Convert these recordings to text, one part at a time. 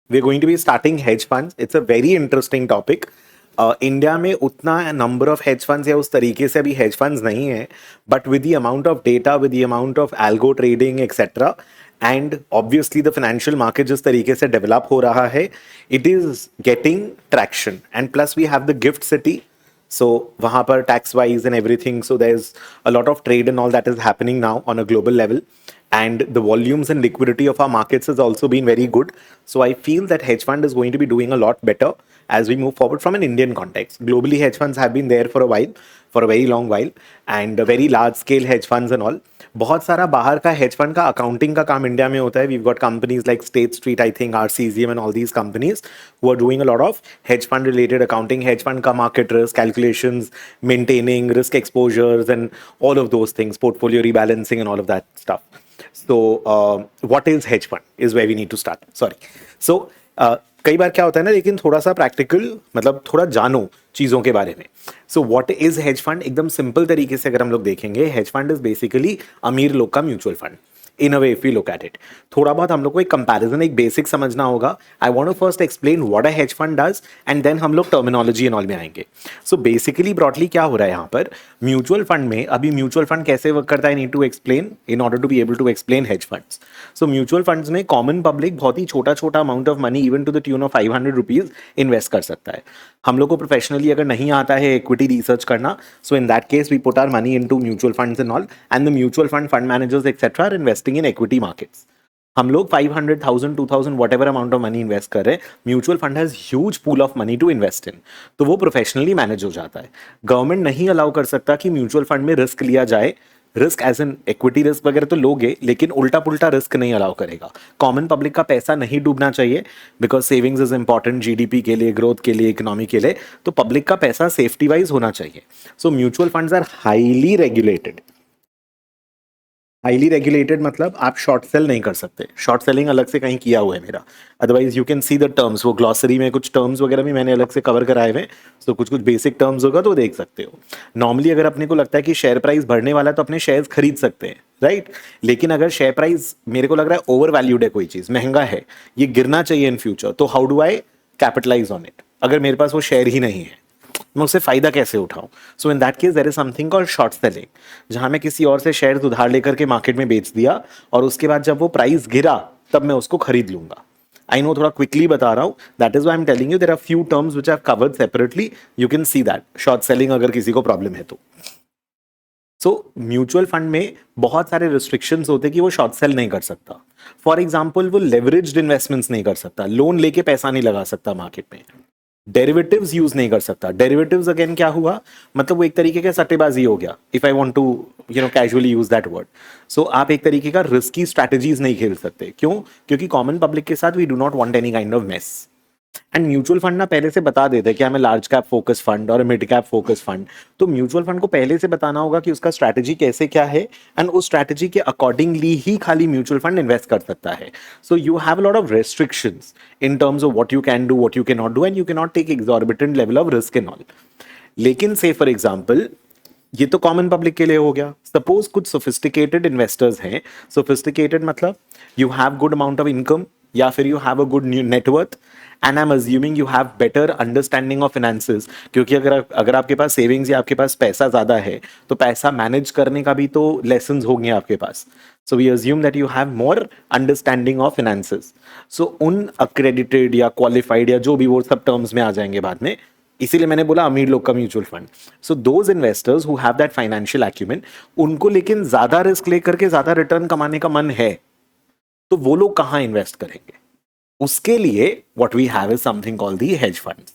we're going to be starting hedge funds. It's a very interesting topic. India में उतना number of hedge funds या उस तरीके से अभी हेज फंड्स नहीं है, but with the amount of data, with the amount of algo trading etcetera, and obviously the financial market जिस तरीके से डेवलप हो रहा है, it is getting traction. And plus we have the GIFT City, so वहाँ पर tax wise and everything, so there's a lot of trade and all that is happening now on a global level, and the volumes and liquidity of our markets has also been very good. So I feel that hedge fund is going to be doing a lot better as we move forward from an Indian context. Globally, hedge funds have been there for a while, for a very long while, and very large scale hedge funds and all. बहुत सारा बाहर का hedge fund का accounting का काम India में होता है. We've got companies like State Street, I think RCGM and all these companies who are doing a lot of hedge fund related accounting, hedge fund का market risk calculations, maintaining risk exposures and all of those things, portfolio rebalancing and all of that stuff. So what is hedge fund is where we need to start. Sorry. So कई बार क्या होता है ना, लेकिन थोड़ा सा practical, मतलब थोड़ा जानो चीज़ों के बारे में. सो व्हाट इज हेज फंड? एकदम सिंपल तरीके से अगर हम लोग देखेंगे, हेज फंड इज बेसिकली अमीर लोग का mutual fund. In a way if you look at it, थोड़ा बहुत हम लोग को एक कंपैरिजन, एक बेसिक समझना होगा. I want to first explain what a hedge fund does, and then हम लोग टर्मिनोलॉजी एंड ऑल में आएंगे. सो बेसिकली ब्रॉडली क्या हो रहा है यहाँ पर म्यूचुअल फंड में? अभी म्यूचुअल फंड कैसे वर्क करता है, I need to explain in order to be able to explain hedge funds. So mutual funds में कॉमन पब्लिक बहुत ही छोटा छोटा amount of money, even to the tune of 500 rupees invest कर सकता है. हम लोग को प्रोफेशनली अगर नहीं आता है इक्विटी रिसर्च करना, so in that case we put our money into mutual funds and all, and the mutual fund managers etcetera are investing in equity markets. हम लोग 500,000 2,000 whatever amount of money invest कर रहे हैं. Mutual fund has huge pool of money to invest in, तो वो professionally manage हो जाता है. गवर्नमेंट नहीं अलाउ कर सकता कि म्यूचुअल फंड में रिस्क लिया जाए. Risk as an equity risk वगैरह तो लोगे, लेकिन उल्टा पुल्टा रिस्क नहीं अलाउ करेगा. कॉमन पब्लिक का पैसा नहीं डूबना चाहिए, because savings is important GDP के लिए, ग्रोथ के लिए, इकोनॉमी के लिए. तो पब्लिक का पैसा सेफ्टी वाइज होना चाहिए. So mutual funds are highly regulated. Highly regulated मतलब आप शॉर्ट सेल नहीं कर सकते. शॉर्ट सेलिंग अलग से कहीं किया हुआ है मेरा. Otherwise you can see the terms, वो ग्लॉसरी में कुछ टर्म्स वगैरह भी मैंने अलग से कवर कराए हुए. सो कुछ कुछ बेसिक टर्म्स होगा तो देख सकते हो. नॉर्मली अगर अपने को लगता है कि शेयर प्राइस बढ़ने वाला है तो अपने शेयर्स खरीद सकते हैं, राइट. लेकिन अगर शेयर प्राइस मेरे को लग रहा है ओवर वैल्यूड है, कोई चीज़ महंगा है, ये गिरना चाहिए इन फ्यूचर, तो how do I capitalise on it? अगर मेरे पास वो शेयर ही नहीं है, मैं उससे फायदा कैसे उठाऊं? So in that case there is something called short selling, जहां मैं किसी और से शेयर उधार लेकर के मार्केट में बेच दिया, और उसके बाद जब वो प्राइस गिरा तब मैं उसको खरीद लूंगा. आई नो थोड़ा क्विकली बता रहा हूं, that is why I am telling you there are few terms which I have covered separately. You can see that short selling अगर किसी को प्रॉब्लम है तो. सो म्यूचुअल फंड में बहुत सारे रिस्ट्रिक्शंस होते हैं कि वो शॉर्ट सेल नहीं कर सकता. फॉर एग्जाम्पल, वो लेवरेज्ड इन्वेस्टमेंट्स नहीं कर सकता, लोन लेके पैसा नहीं लगा सकता मार्केट में. डेरिवेटिव्स यूज नहीं कर सकता. डेरिवेटिव्स अगेन क्या हुआ, मतलब वो एक तरीके का सट्टेबाजी हो गया, if I want to casually use that word. So आप एक तरीके का रिस्की स्ट्रैटेजीज नहीं खेल सकते. क्यों? क्योंकि कॉमन पब्लिक के साथ we do not want any kind of mess. And mutual fund ना पहले से बता देते हैं कि हमें लार्ज कैप फोकस फंड और मिड कैप फोकस फंड. तो म्यूचुअल फंड को पहले से बताना होगा कि उसका स्ट्रैटेजी कैसे क्या है, एंड उस स्ट्रैटेजी के अकॉर्डिंगली ही खाली म्यूचुअल फंड इन्वेस्ट कर सकता है. So you have a lot of restrictions in terms of what you can do, what you can not do, and you can not take exorbitant level of risk and all. लेकिन say for example, ये तो common public के लिए हो गया. Suppose कुछ sophisticated investors हैं. Sophisticated मतलब you have good amount of income, या फिर you have a good net worth, and I am assuming you have better understanding of finances. क्योंकि अगर आपके पास सेविंग्स या आपके पास पैसा ज़्यादा है, तो पैसा मैनेज करने का भी तो लेसन्स होंगे आपके पास. So we assume that you have more understanding of finances. So उन अक्रेडिटेड या क्वालिफाइड या जो भी वो सब टर्म्स में आ जाएंगे बाद में, इसीलिए मैंने बोला अमीर लोग का mutual fund. So those investors who have that financial acumen, उनको लेकिन ज्यादा रिस्क लेकर के ज्यादा रिटर्न कमाने का मन है, तो वो लोग कहाँ इन्वेस्ट करेंगे? उसके लिए what we have is something called the hedge funds,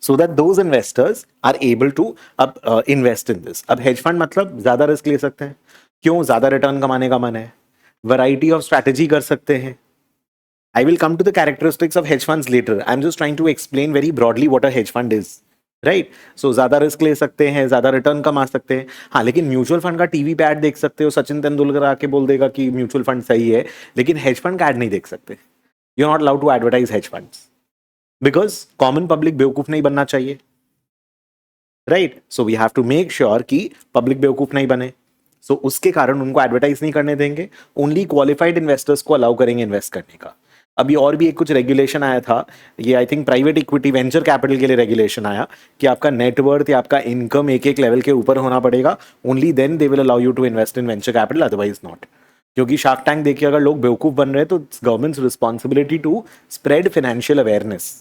so that those investors are able to invest in this. अब hedge fund मतलब ज्यादा रिस्क ले सकते हैं. क्यों? ज्यादा रिटर्न कमाने का मन है. वैरायटी ऑफ स्ट्रैटेजी कर सकते हैं. I will come to the characteristics of hedge funds later. I'm just trying to explain very broadly what a hedge fund is. Right. So ज्यादा रिस्क ले सकते हैं, ज्यादा रिटर्न कमा सकते हैं. हाँ, लेकिन म्यूचुअल फंड का टीवी पे ऐड देख सकते हो, सचिन तेंदुलकर आके बोल देगा कि म्यूचुअल फंड सही है, लेकिन हेज फंड का ऐड नहीं देख सकते. You are not allowed to advertise hedge funds, because common public बेवकूफ नहीं बनना चाहिए, right. So we have to make sure कि पब्लिक बेवकूफ नहीं बने. सो उसके कारण उनको एडवर्टाइज नहीं करने देंगे. ओनली क्वालिफाइड इन्वेस्टर्स को अलाउ करेंगे इन्वेस्ट करने का. अभी और भी एक कुछ रेगुलेशन आया था, ये I think private equity venture capital के लिए रेगुलेशन आया कि आपका नेटवर्थ या आपका इनकम एक एक लेवल के ऊपर होना पड़ेगा, only then they will allow you to invest in venture capital, otherwise not. क्योंकि शार्क टैंक देखिए अगर लोग बेवकूफ बन रहे हैं तो government's responsibility to spread financial awareness,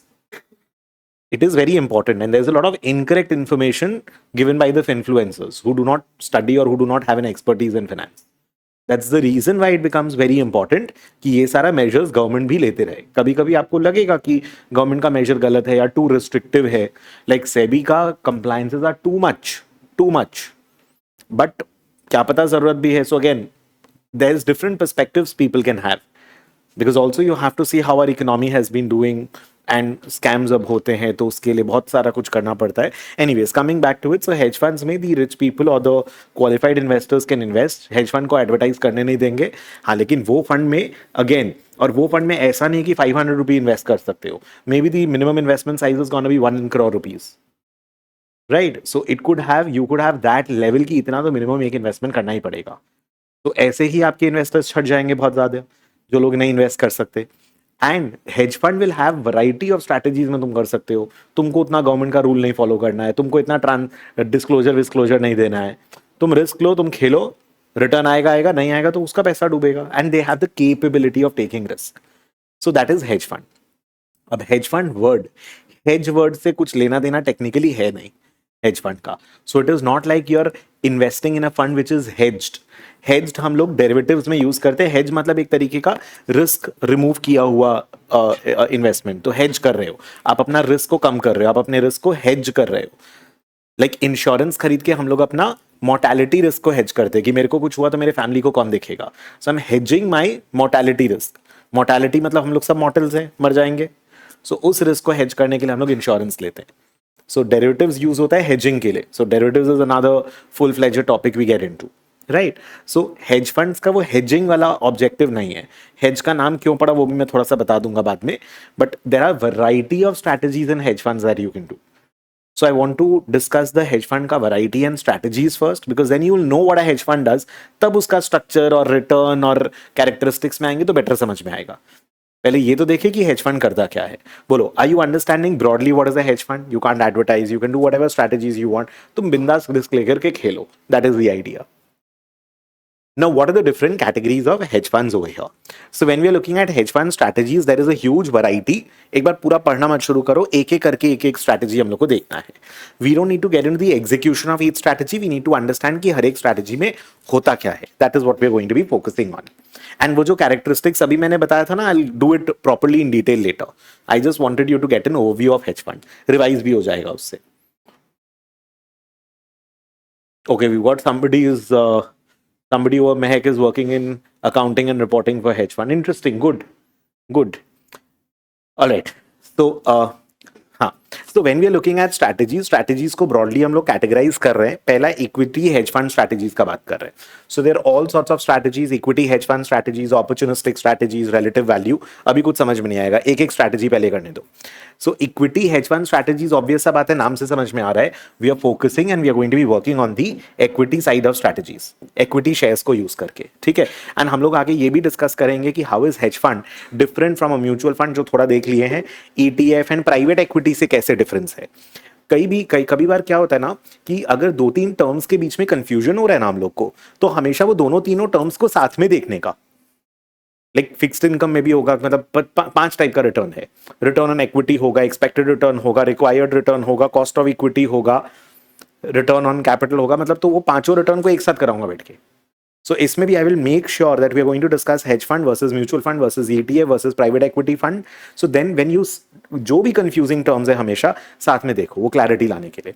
it is very important, and there's a lot of incorrect information given by the influencers who do not study or who do not have an expertise in finance. That's the reason why it becomes very important कि ये सारा measures government भी लेते रहे। कभी कभी आपको लगेगा कि गवर्नमेंट का measure गलत है या too restrictive है, like सेबी का compliances are too much, but क्या पता जरूरत भी है। So again, there's different perspectives people can have, because also you have to see how our economy has been doing, and scams अब होते हैं तो उसके लिए बहुत सारा कुछ करना पड़ता है। Anyways coming back to it, so hedge funds में दी रिच पीपल और the qualified investors can invest. Hedge fund को एडवर्टाइज करने नहीं देंगे, हाँ, लेकिन वो फंड में अगेन, और वो फंड में ऐसा नहीं कि 500 रुपी इन्वेस्ट कर सकते हो, may be the minimum investment size is gonna be 1 crore rupees, right. So it could have, you could have that level की इतना तो मिनिमम एक इन्वेस्टमेंट करना ही पड़ेगा। तो ऐसे ही आपके इन्वेस्टर्स छट जाएंगे बहुत ज्यादा, जो लोग नहीं इन्वेस्ट कर सकते। And hedge fund will have variety of strategies में तुम कर सकते हो। तुमको उतना गवर्नमेंट का रूल नहीं फॉलो करना है, तुमको इतना डिस्क्लोजर विस्क्लोजर नहीं देना है, तुम रिस्क लो, तुम खेलो, रिटर्न आएगा आएगा, नहीं आएगा तो उसका पैसा डूबेगा, and they have the capability of taking risk. So that is hedge fund. अब hedge fund word, hedge word से कुछ लेना देना टेक्निकली है नहीं हेज फंड का। So it is not like you are investing in a fund which is hedged. Hedged हम लोग डेरिवेटिव्स में यूज करते हैं। हेज मतलब एक तरीके का रिस्क रिमूव किया हुआ इन्वेस्टमेंट। तो हेज कर रहे हो, आप अपना रिस्क को कम कर रहे हो, आप अपने रिस्क को हेज कर रहे हो। लाइक इंश्योरेंस खरीद के हम लोग अपना मोर्टेलिटी रिस्क को हेज करते हैं कि मेरे को कुछ हुआ तो मेरे फैमिली को कौन देखेगा। So I am hedging my mortality risk. Mortality मतलब हम लोग सब मॉर्टल्स हैं, मर जाएंगे। सो उस रिस्क को हेज करने के लिए हम लोग इंश्योरेंस लेते हैं। सो डेरिवेटिव्स यूज होता है हेजिंग के लिए। So derivatives is another full fledged topic we get into, right. So hedge funds का वो हेजिंग वाला ऑब्जेक्टिव नहीं है। हेज का नाम क्यों पड़ा वो भी मैं थोड़ा सा बता दूंगा बाद में, but there are variety of strategies in hedge funds that you can do. So I want to discuss the hedge fund का variety and strategies first, because then you will know what a hedge fund does. तब उसका structure और return और characteristics में आएंगे तो better समझ में आएगा। पहले ये तो देखिए कि hedge fund करता क्या है। बोलो, are you understanding broadly what is a hedge fund? You can't advertise, you can do whatever strategies you want. तुम बिंदास risk लेकर के खेलो। That is the idea. Now, what are the different categories of hedge funds over here? So, when we are looking at hedge fund strategies, there is a huge variety. एक बार पूरा पढ़ना मत शुरू करो, एक एक करके एक एक strategy हम लोग को देखना है. We don't need to get into the execution of each strategy. We need to understand कि हर एक strategy में होता क्या है. That is what we are going to be focusing on. And वो जो characteristics अभी मैंने बताया था ना, I'll do it properly in detail later. I just wanted you to get an overview of hedge fund. Revise भी हो जाएगा उससे. Okay, we've got somebody over Mehak is working in accounting and reporting for hedge fund. Interesting. Good. All right. So, हाँ. So when we are looking at strategies को broadly हम लोग categorize कर रहे हैं. पहला equity hedge fund strategies का बात कर रहे हैं. So there are all sorts of strategies, equity hedge fund strategies, opportunistic strategies, relative value. अभी कुछ समझ में नहीं आएगा. एक एक strategy पहले करने दो. So equity hedge fund strategies, obvious सा बात है, नाम से समझ में आ रहा है. We are focusing and we are going to be working on the equity side of strategies. Equity shares को use करके, ठीक है. And हम लोग आगे ये भी discuss करेंगे कि how is hedge fund different from a mutual fund, जो थोड़ा देख लिए हैं. ETF and private equity से कैसे difference है. कभी बार क्या होता है ना कि अगर दो तीन टर्म्स के बीच में कंफ्यूजन हो रहा है ना हम लोग को, तो हमेशा वो दोनों तीनों टर्म्स को साथ में देखने का. लाइक फिक्स्ड इनकम में भी होगा, मतलब 5 टाइप का रिटर्न है. रिटर्न ऑन इक्विटी होगा, एक्सपेक्टेड रिटर्न होगा, रिक्वायर्ड रिटर्न होगा, कॉस्ट ऑफ इक्विटी होगा, रिटर्न ऑन कैपिटल होगा. मतलब तो वो पांचों रिटर्न को एक साथ कराऊंगा बैठ के. सो इसमें भी I will make sure that we are going to discuss hedge fund versus mutual fund versus ETF versus private equity fund. So then when you, जो भी कंफ्यूजिंग टर्म्स है हमेशा साथ में देखो, वो क्लैरिटी लाने के लिए,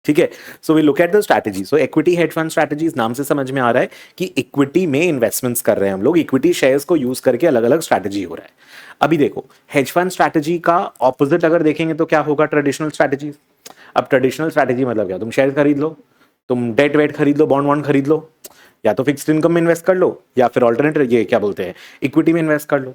ठीक है. So we look at the strategy. So equity hedge fund strategies, नाम से समझ में आ रहा है कि इक्विटी में इन्वेस्टमेंट्स कर रहे हैं हम लोग, इक्विटी शेयर्स को यूज करके अलग अलग स्ट्रैटेजी हो रहा है. अभी देखो, हेज फंड स्ट्रैटेजी का ऑपोजिट अगर देखेंगे तो क्या होगा, ट्रेडिशनल स्ट्रैटेजी. अब ट्रेडिशनल स्ट्रैटेजी मतलब क्या, तुम शेयर खरीद लो, तुम डेट वेट खरीद लो, बॉन्ड वॉन्ड खरीद लो, या तो फिक्स्ड इनकम में इन्वेस्ट कर लो, या फिर ऑल्टरनेटिव ये क्या बोलते हैं, इक्विटी में इन्वेस्ट कर लो.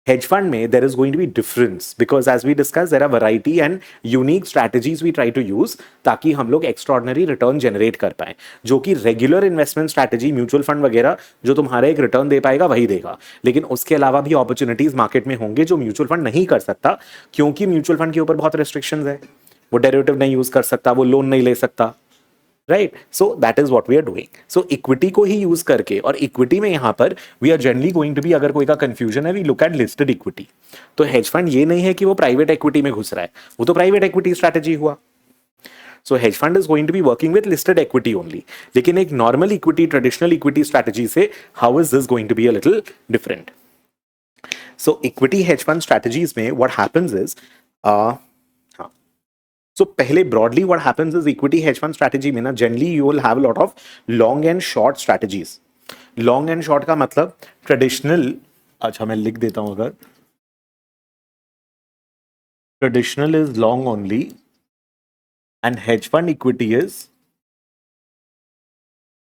Hedge fund में there is going to be difference because as we discussed there are variety and unique strategies we try to use ताकि हम लोग extraordinary return generate कर पाए, जो कि regular investment strategy mutual fund वगैरह जो तुम्हारा एक रिटर्न दे पाएगा वही देगा, लेकिन उसके अलावा भी अपॉर्चुनिटीज मार्केट में होंगे जो म्यूचुअल फंड नहीं कर सकता, क्योंकि म्यूचुअल फंड के ऊपर बहुत रेस्ट्रिक्शंस है, वो डेरिवेटिव नहीं यूज कर सकता, वो लोन नहीं ले सकता, right. So that is what we are doing. So equity को ही यूज करके, और इक्विटी में यहां पर we are generally going to be, अगर कोई का कंफ्यूजन है, we look at listed equity. तो हेज फंड ये नहीं है कि वो प्राइवेट इक्विटी में घुस रहा है, वो तो प्राइवेट इक्विटी स्ट्रैटेजी हुआ. So hedge fund is going to be working with listed equity only. लेकिन एक normal equity, traditional equity strategy से how is this going to be a little different. So equity hedge fund strategies में what happens is, so पहले broadly what happens is equity hedge fund strategy में ना generally you will have a lot of long and short strategies. long and short का मतलब traditional, अच्छा मैं लिख देता हूं, अगर traditional is long only and hedge fund equity is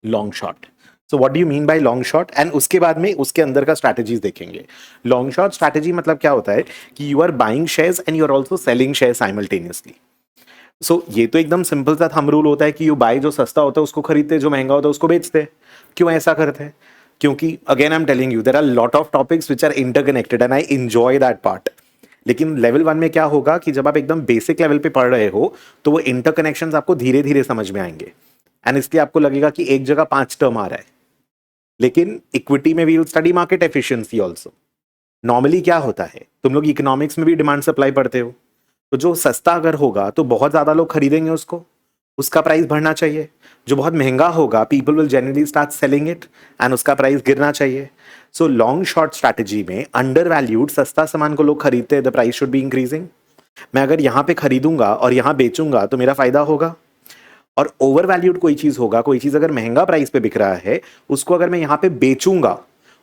long short. So what do you mean by long short? And उसके बाद में उसके अंदर का strategies देखेंगे. long short strategy मतलब क्या होता है कि you are buying shares and you are also selling shares simultaneously. ये तो एकदम सिंपल सा थंब रूल होता है कि यू बाय, जो सस्ता होता है उसको खरीदते, जो महंगा होता है उसको बेचते. क्यों ऐसा करते हैं? क्योंकि again I am telling you there are lot of topics which are interconnected and I enjoy that part. लेकिन लेवल 1 में क्या होगा कि जब आप एकदम बेसिक लेवल पे पढ़ रहे हो तो वो इंटरकनेक्शंस आपको धीरे धीरे समझ में आएंगे, एंड इसलिए आपको लगेगा कि एक जगह 5 टर्म आ रहा है. लेकिन इक्विटी में we will study market efficiency also. Normally क्या होता है, तुम लोग इकोनॉमिक्स में भी डिमांड सप्लाई पढ़ते हो, तो जो सस्ता अगर होगा तो बहुत ज्यादा लोग खरीदेंगे उसको, उसका प्राइस बढ़ना चाहिए. जो बहुत महंगा होगा, people will generally start selling it and उसका प्राइस गिरना चाहिए. सो लॉन्ग शॉर्ट स्ट्रैटेजी में अंडर वैल्यूड सस्ता सामान को लोग खरीदते हैं, the price should be increasing. मैं अगर यहां पे खरीदूंगा और यहां बेचूंगा तो मेरा फायदा होगा. और ओवर वैल्यूड कोई चीज होगा, कोई चीज अगर महंगा प्राइस पे बिक रहा है, उसको अगर मैं यहां पे बेचूंगा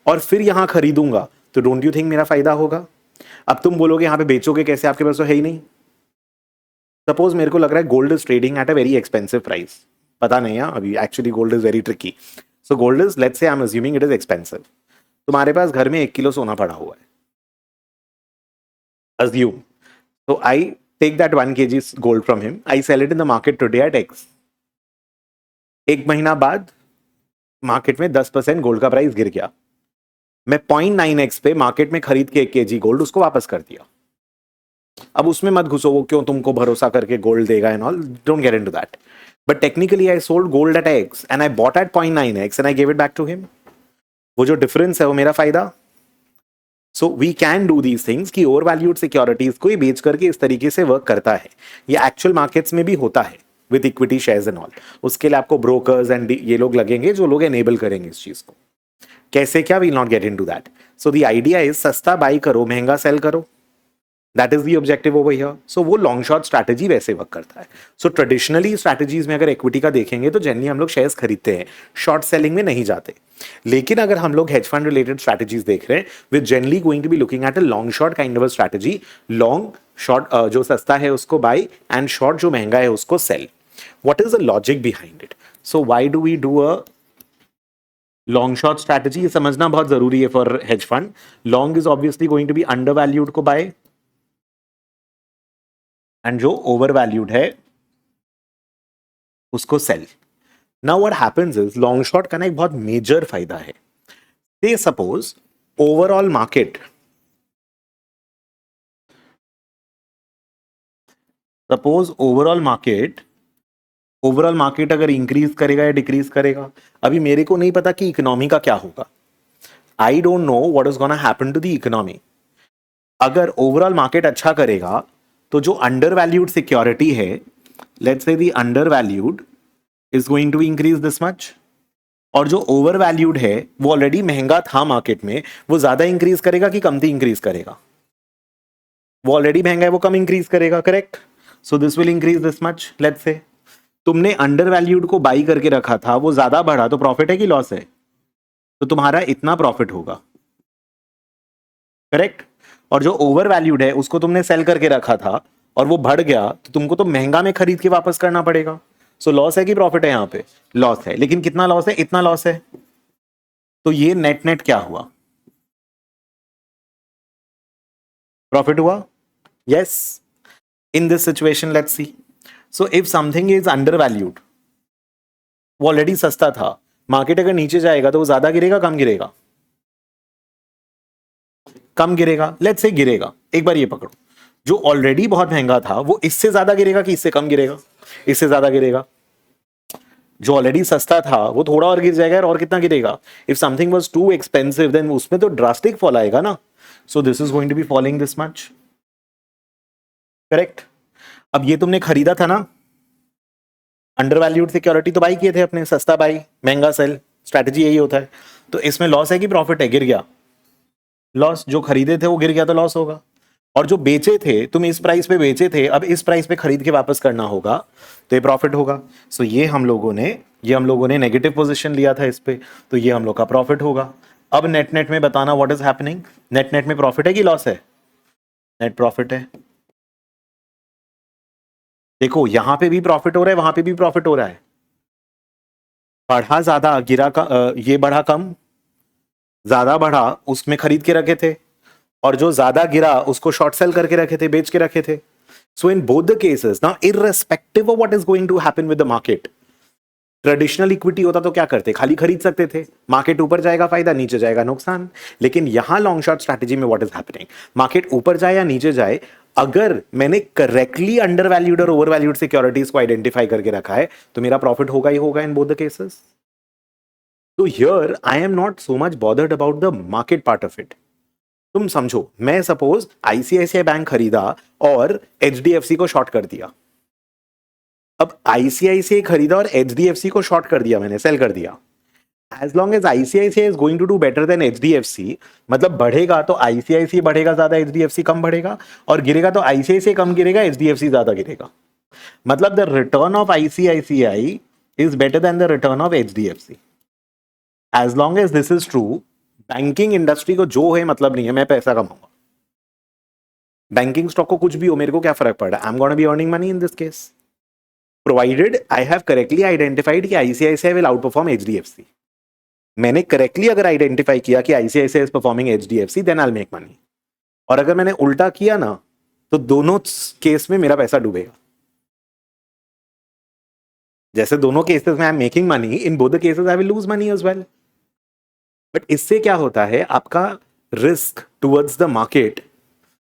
और फिर यहां खरीदूंगा तो डोंट यू थिंक मेरा फायदा होगा? अब तुम बोलोगे यहां पे बेचोगे कैसे, आपके पास तो है ही नहीं. सपोज मेरे को लग रहा है gold is trading at a very expensive price, पता नहीं है अभी, actually gold is very tricky. So gold is, let's से I am assuming it is expensive. तुम्हारे पास घर में 1 किलो सोना पड़ा हुआ है, अज्यूम. तो I take that 1 kg gold from him, I sell it in the market today at X. एक महीना बाद मार्केट में 10% गोल्ड का प्राइस गिर गया, मैं 0.9x पे मार्केट में खरीद के 1 kg गोल्ड उसको वापस कर दिया. अब उसमें मत घुसो, वो क्यों तुमको भरोसा करके गोल्ड देगा and all, don't get into that. But technically I sold gold at X and I bought at 0.9x and I give it back to him. वो जो डिफरेंस है वो मेरा फायदा. So we can do these things कि overvalued securities को ही बेच करके इस तरीके से वर्क करता है. ये एक्चुअल मार्केट्स में भी होता है with equity shares and all. उसके लिए आपको ब्रोकर्स एंड ये लोग लगेंगे जो लोग एनेबल करेंगे इस चीज को. कैसे क्या, we not get into that. So the idea is सस्ता बाई करो, महंगा सेल करो. That is the objective over here. So वो लॉन्ग शॉर्ट स्ट्रैटेजी वैसे वर्क करता है. सो ट्रेडिशनली स्ट्रैटेजीज में अगर इक्विटी का देखेंगे तो जनरली हम लोग शेयर्स खरीदते हैं, शॉर्ट सेलिंग में नहीं जाते. लेकिन अगर हम लोग हेज फंड रिलेटेड स्ट्रैटेजीज देख रहे हैं, with generally going to be looking at a long short kind of strategy. Long short जो सस्ता है उसको बाय एंड शॉर्ट जो महंगा है उसको sell. What is the logic behind it? So why do we do a long short strategy? ये समझना बहुत जरूरी है for hedge fund. Long is obviously going to be undervalued को बाय, एंड जो ओवर वैल्यूड है उसको sell. Now what happens is, long short का ना एक बहुत मेजर फायदा है. Say suppose overall market, overall market अगर इंक्रीज करेगा या डिक्रीज करेगा, अभी मेरे को नहीं पता कि इकोनॉमी का क्या होगा. I don't know what is gonna happen to the economy. अगर ओवरऑल मार्केट अच्छा करेगा तो जो अंडर वैल्यूड सिक्योरिटी है, let's say the undervalued is going to increase this much, और जो ओवर वैल्यूड है वो ऑलरेडी महंगा था मार्केट में, वो ज्यादा इंक्रीज करेगा कि कमती इंक्रीज करेगा? वो ऑलरेडी महंगा है, वो कम इंक्रीज करेगा, correct. So this will increase this much. Let's say तुमने अंडर वैल्यूड को बाई करके रखा था, वो ज्यादा बढ़ा, तो प्रॉफिट है कि लॉस है? तो तुम्हारा इतना प्रॉफिट होगा, करेक्ट. और जो ओवर वैल्यूड है उसको तुमने सेल करके रखा था और वो बढ़ गया, तो तुमको तो महंगा में खरीद के वापस करना पड़ेगा. सो लॉस है कि प्रॉफिट है? यहां पे लॉस है. लेकिन कितना लॉस है? इतना लॉस है. तो ये नेट नेट क्या हुआ? प्रॉफिट हुआ? Yes. In this situation let's see. So if something is under valued, वो ऑलरेडी सस्ता था, मार्केट अगर नीचे जाएगा तो वो ज्यादा गिरेगा कम गिरेगा? कम गिरेगा. लेट्स से गिरेगा. एक बार ये पकड़ो, जो ऑलरेडी बहुत महंगा था वो इससे ज्यादा गिरेगा कि इससे कम गिरेगा? इससे ज्यादा गिरेगा. जो ऑलरेडी सस्ता था वो थोड़ा और गिर जाएगा, और कितना गिरेगा? If something was too expensive then उसमें तो ड्रास्टिक फॉल आएगा ना. So this is going to be following this much. Correct. अब ये तुमने खरीदा था ना, अंडर वैल्यूड सिक्योरिटी तो बाई किए थे अपने, सस्ता बाई महंगा सेल, स्ट्रैटेजी यही होता है. तो इसमें लॉस है कि प्रॉफिट है? गिर गया. लॉस. जो खरीदे थे वो गिर गया तो लॉस होगा. और जो बेचे थे, तुम इस प्राइस पे बेचे थे, अब इस प्राइस पे खरीद के वापस करना होगा तो ये प्रॉफिट होगा. सो ये हम लोगों ने नेगेटिव पोजीशन लिया था इस पे, तो ये हम लोग का प्रॉफिट होगा. अब नेट नेट में बताना what is happening. Net net में प्रॉफिट है कि लॉस है? नेट प्रॉफिट है. देखो यहां पे भी प्रॉफिट हो रहा है, वहां पे भी प्रॉफिट हो रहा है. बढ़ा ज्यादा, गिरा का ये बढ़ा कम, ज्यादा बढ़ा उसमें खरीद के रखे थे, और जो ज्यादा गिरा उसको शॉर्ट सेल करके रखे थे, बेच के रखे थे. So in both the cases now, irrespective of what is going to happen with the market, traditional equity होता तो क्या करते? खाली खरीद सकते थे. मार्केट ऊपर जाएगा फायदा, नीचे जाएगा नुकसान. लेकिन यहां लॉन्ग शॉर्ट स्ट्रैटेजी में व्हाट इज हैपनिंग, मार्केट ऊपर जाए या नीचे जाए, अगर मैंने करेक्टली अंडर वैल्यूड और ओवर वैल्यूड सिक्योरिटीज को आइडेंटिफाई करके रखा है तो मेरा प्रॉफिट होगा ही होगा इन बोथ द केसेस. तो here I am not so much bothered about the market part of it. तुम समझो, मैं सपोज आईसीआईसीआई बैंक खरीदा और एचडीएफसी को शॉर्ट कर दिया. अब आईसीआईसीआई खरीदा और एचडीएफसी को शॉर्ट कर दिया, मैंने सेल कर दिया. As long as ICICI is going to do better than HDFC, मतलब बढ़ेगा तो आईसीआईसीआई बढ़ेगा ज्यादा, एचडीएफसी कम बढ़ेगा, और गिरेगा तो आईसीआईसीआई कम गिरेगा, एचडीएफसी ज्यादा गिरेगा. मतलब the return of ICICI is better than the return of HDFC. As long as this is true, banking industry को जो है मतलब नहीं है, मैं पैसा कमाऊंगा. बैंकिंग स्टॉक को कुछ भी हो, मेरे को क्या फर्क पड़ रहा है? I am gonna be earning money in this case, provided I have correctly identified कि ICICI will out perform HDFC. मैंने करेक्टली अगर आइडेंटिफाई किया कि ICICI is performing HDFC, then I will make money. और अगर मैंने उल्टा किया ना, तो दोनों केस में मेरा पैसा डूबेगा. जैसे दोनों केसेस में I am making money, in both the cases I will lose money as well. But इससे क्या होता है, आपका रिस्क टुवर्ड्स द मार्केट,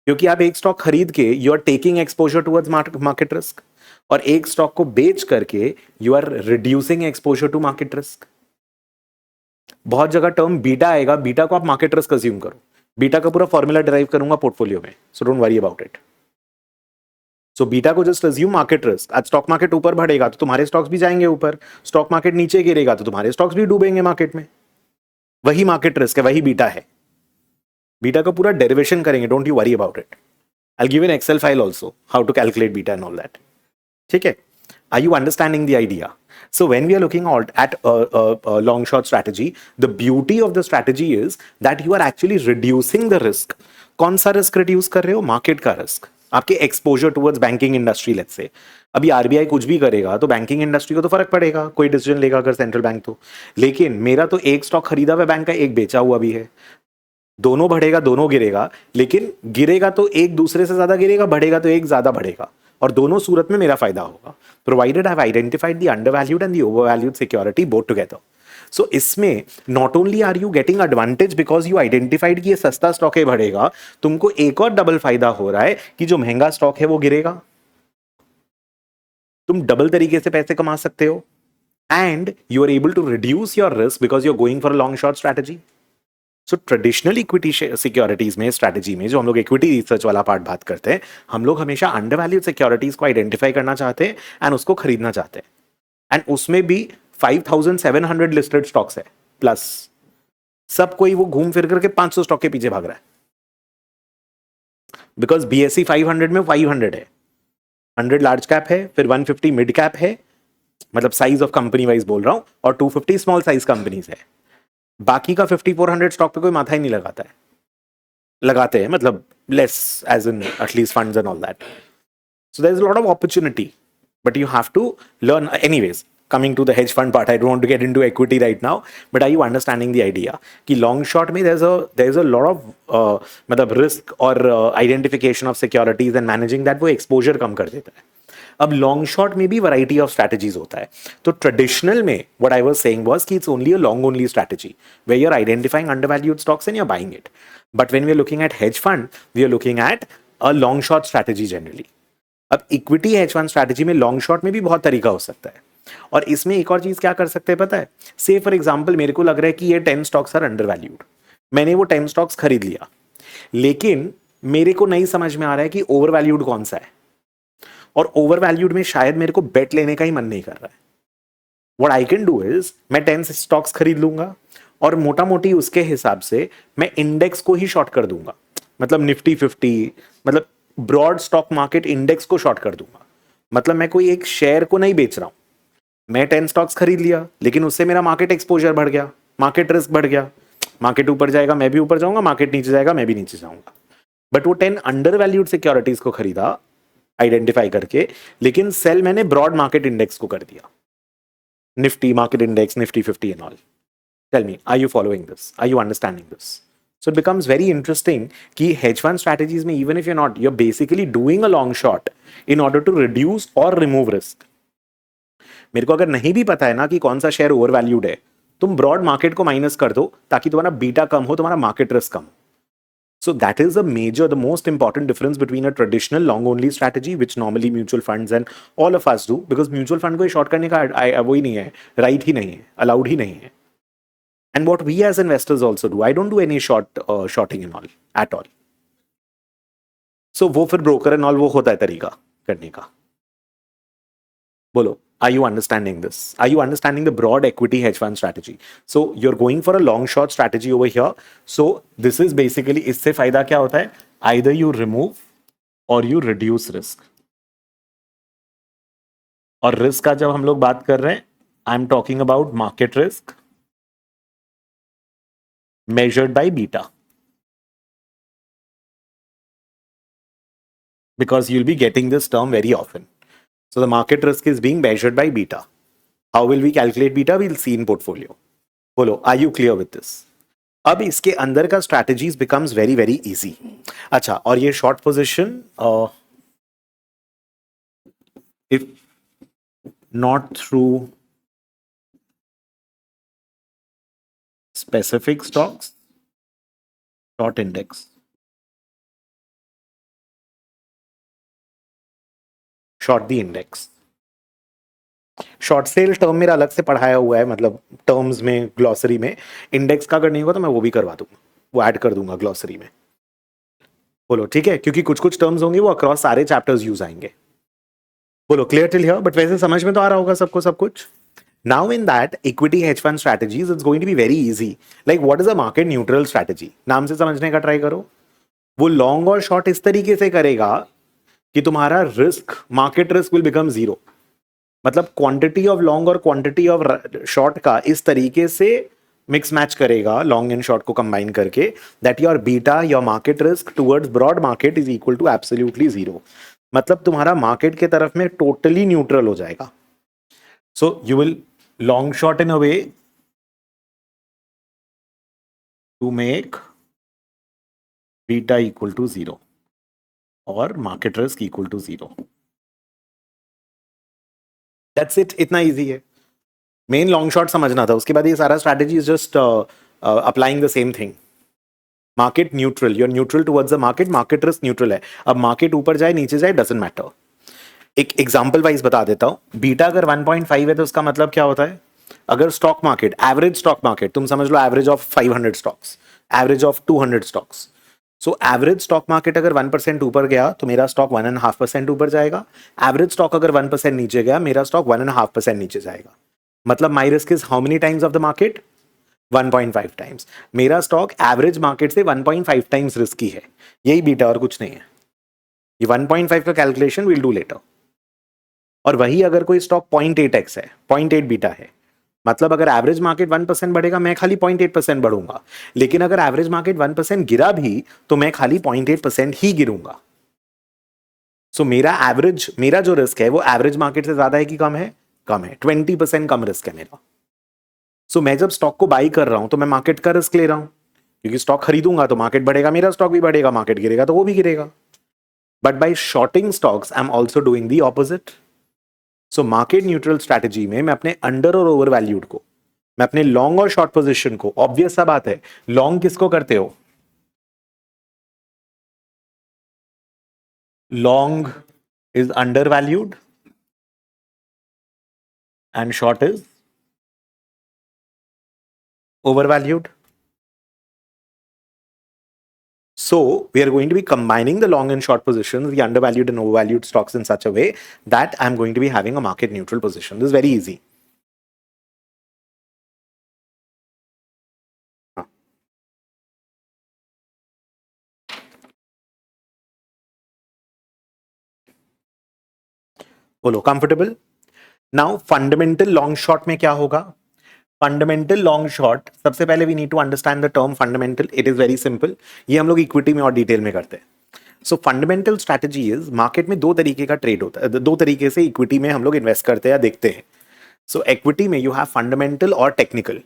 क्योंकि आप एक स्टॉक खरीद के you are taking exposure towards market risk, और एक स्टॉक को बेच करके you are reducing exposure to market risk. बहुत जगह टर्म बीटा आएगा, बीटा को आप मार्केट रिस्क अज्यूम करो. बीटा का पूरा फॉर्मूला डिराइव करूंगा पोर्टफोलियो में, so don't worry about it. So beta को जस्ट अज्यूम मार्केट रिस्क. आज स्टॉक मार्केट ऊपर बढ़ेगा तो तुम्हारे स्टॉक्स भी जाएंगे ऊपर, स्टॉक मार्केट नीचे गिरेगा तो तुम्हारे स्टॉक्स भी डूबेंगे मार्केट में. वही मार्केट रिस्क है, वही बीटा है. बीटा का पूरा डेरिवेशन करेंगे, don't you worry about it. I give an Excel file also how to calculate beta and all that. ठीक है? Are you understanding the idea? So when we are looking at a long short strategy, the beauty of the strategy is that you are actually reducing the risk. कौन सा risk reduce कर रहे हो? Market का risk. आपके exposure towards banking industry. Let's say अभी RBI कुछ भी करेगा तो बैंकिंग इंडस्ट्री को तो फर्क पड़ेगा, कोई डिसीजन लेगा अगर सेंट्रल बैंक तो. लेकिन मेरा तो एक स्टॉक खरीदा हुआ बैंक का, एक बेचा हुआ भी है. दोनों बढ़ेगा दोनों गिरेगा, लेकिन गिरेगा तो एक दूसरे से ज्यादा गिरेगा, बढ़ेगा तो एक ज्यादा बढ़ेगा, और दोनों सूरत में मेरा फायदा होगा, provided I have identified the undervalued and the overvalued security both together. So इसमें not only are you getting advantage because you identified कि ये सस्ता स्टॉक है, बढ़ेगा, तुमको एक और डबल फायदा हो रहा है कि जो महंगा स्टॉक है वो गिरेगा. तुम डबल तरीके से पैसे कमा सकते हो, and you are able to reduce your risk because you are going for a long short strategy. So traditional equity securities में, स्ट्रैटेजी में, जो हम लोग इक्विटी रिसर्च वाला पार्ट बात करते हैं, हम लोग हमेशा अंडरवैल्यूड सिक्योरिटीज को आइडेंटिफाई करना चाहते हैं एंड उसको खरीदना चाहते हैं. एंड उसमें भी 5700 लिस्टेड स्टॉक्स है प्लस. सब कोई वो घूम फिर करके 500 स्टॉक के पीछे भाग रहा है, बिकॉज बीएससी 500 में 500 है. 100 लार्ज कैप है, फिर 150 मिड कैप है, मतलब साइज ऑफ कंपनी वाइज बोल रहा हूं, और 250 स्मॉल साइज कंपनीज है. बाकी का 5400 स्टॉक पे कोई माथा ही नहीं लगाता है. लगाते हैं मतलब less, as in at least funds and all that. So there is a lot of opportunity, but you have to learn. Anyways, coming to the hedge fund part, I don't want to get into equity right now, but are you understanding the idea कि long short में there's a lot of मतलब risk और identification of securities and managing that, वो exposure कम कर देता है. अब long short में भी वैरायटी ऑफ स्ट्रैटेजीज होता है. तो ट्रेडिशनल में what I was saying was कि it's only a long only strategy where you are identifying undervalued stocks and you are buying it. But when we are looking at hedge fund, we are looking at a long short strategy generally. अब equity hedge fund strategy में long short में भी बहुत तरीका हो सकता है. और इसमें एक और चीज क्या कर सकते हैं पता है? से फॉर एग्जाम्पल मेरे को लग रहा है कि ये 10 स्टॉक्स आर अंडरवैल्यूड. मैंने वो 10 स्टॉक्स खरीद लिया, लेकिन मेरे को नहीं समझ में आ रहा है कि ओवर वैल्यूड कौन सा है, और ओवर वैल्यूड में शायद मेरे को बेट लेने का ही मन नहीं कर रहा है. What I can do is मैं 10 स्टॉक्स खरीद लूंगा और मोटा मोटी उसके हिसाब से मैं इंडेक्स को ही शॉर्ट कर दूंगा. मतलब निफ्टी 50, मतलब ब्रॉड स्टॉक मार्केट इंडेक्स को शॉर्ट कर दूंगा. मतलब मैं कोई एक शेयर को नहीं बेच रहा हूं. मैं 10 स्टॉक्स खरीद लिया, लेकिन उससे मेरा मार्केट एक्सपोजर बढ़ गया, मार्केट रिस्क बढ़ गया. मार्केट ऊपर जाएगा मैं भी ऊपर जाऊंगा, मार्केट नीचे जाएगा मैं भी नीचे जाऊंगा. बट वो 10 अंडर वैल्यूड सिक्योरिटीज को खरीदा आइडेंटिफाई करके, लेकिन सेल मैंने ब्रॉड मार्केट इंडेक्स को कर दिया, Nifty market index, Nifty 50 and all. Tell me, are you following this? Are you understanding this? So it becomes very interesting कि हेज फंड स्ट्रैटेजीज में even if you not, you are basically doing a long shot in order to reduce और remove risk. मेरे को अगर नहीं भी पता है ना कि कौन सा शेयर ओवर वैल्यूड है, तुम ब्रॉड मार्केट को माइनस कर दो ताकि तुम्हारा बीटा कम हो, तुम्हारा मार्केट रिस्क कम हो. So that is the most important difference between a traditional long-only strategy, which normally mutual funds and all of us do, because mutual fund को short करने का वो ही नहीं है, right ही नहीं है, allowed ही नहीं है. And what we as investors also do, I don't do any shorting and all at all. So वो फिर broker and all वो होता है तरीका करने का. बोलो, are you understanding this? Are you understanding the broad equity hedge fund strategy? So you're going for a long short strategy over here. So this is basically, इससे फायदा क्या होता है? Either you remove or you reduce risk. और risk का जब हम लोग बात कर रहे हैं, आई am talking about market risk measured by beta, because you'll be getting this term very often. So the market risk is being measured by beta. How will we calculate beta? We'll see in portfolio. बोलो, are you clear with this? अब इसके अंदर का strategies becomes very very easy. अच्छा, और ये short position if not through specific stocks, short index, short the index. Short cell term मेरा अलग से पढ़ाया हुआ है, मतलब टर्म्स में ग्लॉसरी में. इंडेक्स का अगर नहीं होगा तो मैं वो भी करवा दूंगा, वो ऐड कर दूंगा ग्लॉसरी में. बोलो ठीक है, क्योंकि कुछ कुछ टर्म्स होंगे वो अक्रॉस सारे चैप्टर्स यूज आएंगे. बोलो क्लियर टिल हियर? बट वैसे समझ में तो आ रहा होगा सबको सब कुछ. Now in that equity hedge fund strategies it's going to be very easy. Like what is a market neutral strategy? नाम से समझने का ट्राई करो. वो लॉन्ग और शॉर्ट इस तरीके से करेगा कि तुम्हारा risk, market risk will become zero. मतलब क्वांटिटी ऑफ लॉन्ग और क्वांटिटी ऑफ शॉर्ट का इस तरीके से मिक्स मैच करेगा, लॉन्ग एंड शॉर्ट को कंबाइन करके, that your beta, your market risk towards broad market is equal to absolutely zero. मतलब तुम्हारा मार्केट के तरफ में टोटली न्यूट्रल हो जाएगा. So you will long short in a way to make beta equal to zero और market risk equal to zero. That's it. इतना easy है. मेन लॉन्ग शॉट समझना था, उसके बाद ये सारा strategy is just applying the same thing. Market neutral, your neutral towards the market, market risk neutral है. अब मार्केट ऊपर जाए नीचे जाए डजंट मैटर. एक एग्जांपल वाइज बता देता हूं. बीटा अगर 1.5 है तो उसका मतलब क्या होता है? अगर stock market, average stock market, तुम समझ लो average of 500 stocks, average of 200 stocks. So average stock market अगर 1% ऊपर गया तो मेरा स्टॉक 1.5% ऊपर जाएगा. एवरेज स्टॉक अगर 1% नीचे गया, मेरा स्टॉक 1.5% नीचे जाएगा. मतलब my risk is how many times of the market? 1.5 times. मेरा स्टॉक एवरेज मार्केट से 1.5 टाइम्स रिस्की है. यही बीटा और कुछ नहीं है. ये 1.5 का कैलकुलेशन विल डू लेटर. और वही अगर कोई स्टॉक 0.8x है, 0.8 बीटा है, मतलब अगर एवरेज मार्केट 1% बढ़ेगा मैं खाली 0.8% बढ़ूंगा. लेकिन अगर एवरेज मार्केट 1% गिरा भी तो मैं खाली 0.8% ही गिरूंगा. सो मेरा एवरेज, मेरा जो रिस्क है वो एवरेज मार्केट से ज्यादा है कि कम है? कम है, 20% कम रिस्क है मेरा। सो मैं जब स्टॉक को बाई कर रहा हूं तो मैं मार्केट का रिस्क ले रहा हूं, क्योंकि स्टॉक खरीदूंगा तो मार्केट बढ़ेगा, मेरा स्टॉक भी बढ़ेगा, मार्केट गिरेगा तो वो भी गिरेगा। But by shorting stocks I am also doing the opposite. So market neutral strategy में मैं अपने अंडर और ओवर वैल्यूड को, मैं अपने लॉन्ग और शॉर्ट पोजीशन को, ऑब्वियस सा बात है, लॉन्ग किसको करते हो? Long is under valued and short is over valued. So we are going to be combining the long and short positions, the undervalued and overvalued stocks in such a way that I'm going to be having a market neutral position. This is very easy. बोलो comfortable. Now fundamental long short में क्या होगा? Fundamental long short, सबसे पहले we need to understand the term fundamental. It is very simple. ये हम लोग equity में और डिटेल में करते हैं. सो फंडामेंटल स्ट्रैटेजी इज, मार्केट में दो तरीके का ट्रेड होता है, दो तरीके से इक्विटी में हम लोग इन्वेस्ट करते हैं या देखते हैं. सो इक्विटी में यू हैव फंडामेंटल और टेक्निकल.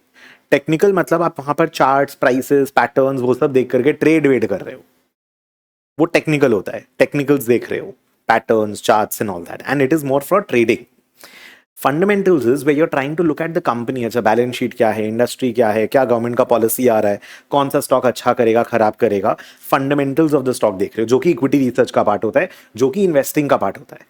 टेक्निकल मतलब आप वहां पर चार्ट्स, प्राइसेस, पैटर्न्स वो सब देख करके ट्रेड वेड कर रहे हो, वो टेक्निकल होता है. टेक्निकल्स देख रहे हो, patterns, charts and all that, and it is more for trading. Fundamentals is way you're trying to look at the company. अच्छा, बैलेंस शीट क्या है, इंडस्ट्री क्या है, क्या गवर्नमेंट का पॉलिसी आ रहा है, कौन सा स्टॉक अच्छा करेगा, खराब करेगा. फंडामेंटल्स ऑफ द स्टॉक देख रहे हो, जो कि इक्विटी रिसर्च का पार्ट होता है, जो कि इन्वेस्टिंग का पार्ट होता है.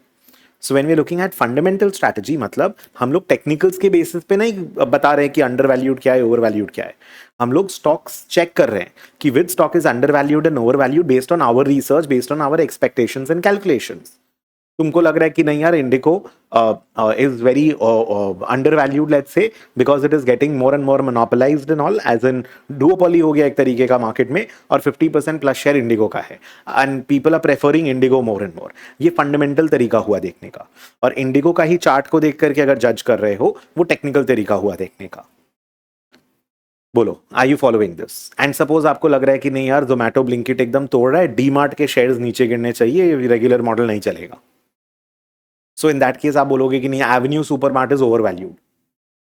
So when we are looking at fundamental strategy, मतलब हम लोग टेक्निकल्स के बेसिस पे नहीं बता रहे हैं कि अंडर वैल्यूड क्या है, ओवर वैल्यूड क्या है. हम लोग स्टॉक्स चेक कर रहे हैं कि which stock is under valued and over valued based on our research, based on our expectations and calculations. तुमको लग रहा है कि नहीं यार, IndiGo is very under valued, let's say, because it is getting more and more monopolised and all, as an duopoly हो गया एक तरीके का मार्केट में, और 50% प्लस शेयर इंडिगो का है, and people are preferring IndiGo more and more. ये फंडामेंटल तरीका हुआ देखने का. और इंडिगो का ही चार्ट को देख करके अगर जज कर रहे हो, वो टेक्निकल तरीका हुआ देखने का. बोलो, are you following this? And suppose आपको लग रहा है कि नहीं यार, जोमैटो ब्लिंकिट एकदम तोड़ रहा है, डी मार्ट के शेयर्स नीचे गिरने चाहिए, रेगुलर मॉडल नहीं चलेगा. सो इन दैट केस आप बोलोगे कि नहीं, Avenue supermart is over valued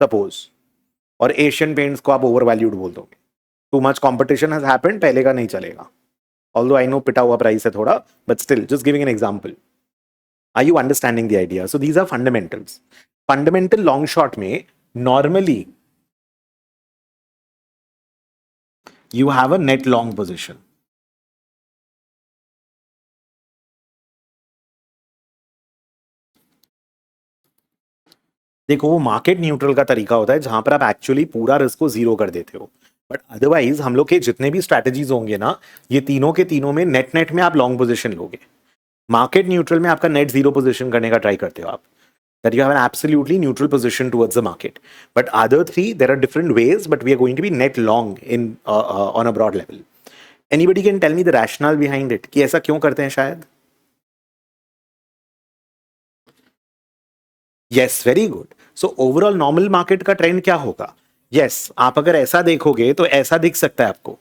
suppose, और एशियन पेंट्स को आप ओवर वैल्यूड बोल दोगे. Too much competition has happened, पहले का नहीं चलेगा. ऑल्दो आई नो पिटा हुआ प्राइस है थोड़ा, but still just giving an example. Are you understanding the idea? So these are fundamentals. Fundamental long short में normally you have a net long position. देखो, वो मार्केट न्यूट्रल का तरीका होता है जहां पर आप एक्चुअली पूरा रिस्क को जीरो कर देते हो. बट अदरवाइज हम लोग के जितने भी स्ट्रैटेजीज होंगे ना, ये तीनों के तीनों में नेट नेट में आप लॉन्ग पोजीशन लोगे. मार्केट न्यूट्रल में आपका नेट जीरो पोजीशन करने का ट्राई करते हो आप, that you have an absolutely neutral position towards the market. But other three, there are different ways, but we are going to be net long in on a broad level. Anybody can tell me the rationale behind it कि ऐसा क्यों करते हैं शायद? Yes, very good. So overall normal market का trend क्या होगा? Yes, आप अगर ऐसा देखोगे तो ऐसा दिख सकता है आपको,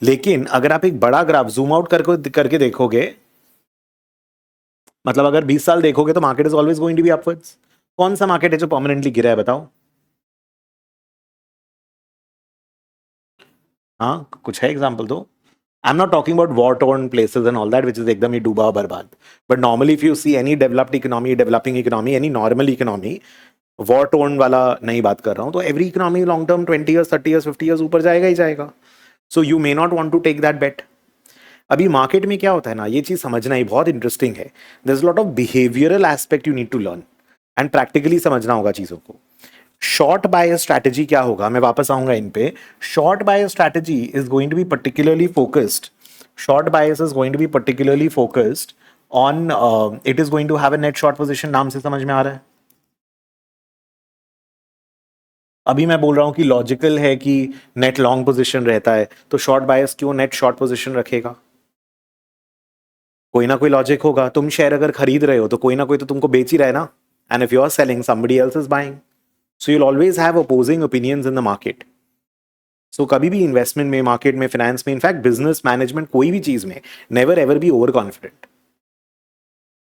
लेकिन अगर आप एक बड़ा ग्राफ जूम आउट करके देखोगे, मतलब अगर 20 साल देखोगे, तो market is always going to be upwards. कौन सा मार्केट है जो परमानेंटली गिरा है, बताओ? हाँ, कुछ है एग्जाम्पल दो. I am not talking about war torn places and all that which is एकदम ही डूबा बर्बाद. But normally if you see any developed economy, developing economy, any normal economy, war torn वाला नहीं बात कर रहा हूं, तो every economy long term 20 years, 30 years, 50 years ऊपर जाएगा ही जाएगा. So you may not want to take that bet. अभी मार्केट में क्या होता है ना, ये चीज समझना ही बहुत इंटरेस्टिंग है. There is lot of behavioural aspect you need to learn and practically समझना होगा चीजों को. शॉर्ट बायस स्ट्रैटेजी क्या होगा, मैं वापस आऊंगा इन पे. Short bias strategy is going to be particularly focused. Short bias is going to be particularly focused on, it is going to have a net short position. नाम से समझ में आ रहा है? अभी मैं बोल रहा हूं कि लॉजिकल है कि नेट लॉन्ग पोजीशन रहता है, तो शॉर्ट बायस क्यों नेट शॉर्ट पोजीशन रखेगा? कोई ना कोई लॉजिक होगा. तुम शेयर अगर खरीद रहे हो तो कोई ना कोई तो तुमको बेच ही रहा है ना. And if you are selling, somebody else is buying. So you'll always have opposing opinions in the market. So कभी भी इन्वेस्टमेंट में, मार्केट में, फाइनेंस में, इनफैक्ट बिजनेस मैनेजमेंट, कोई भी चीज में, never ever be overconfident.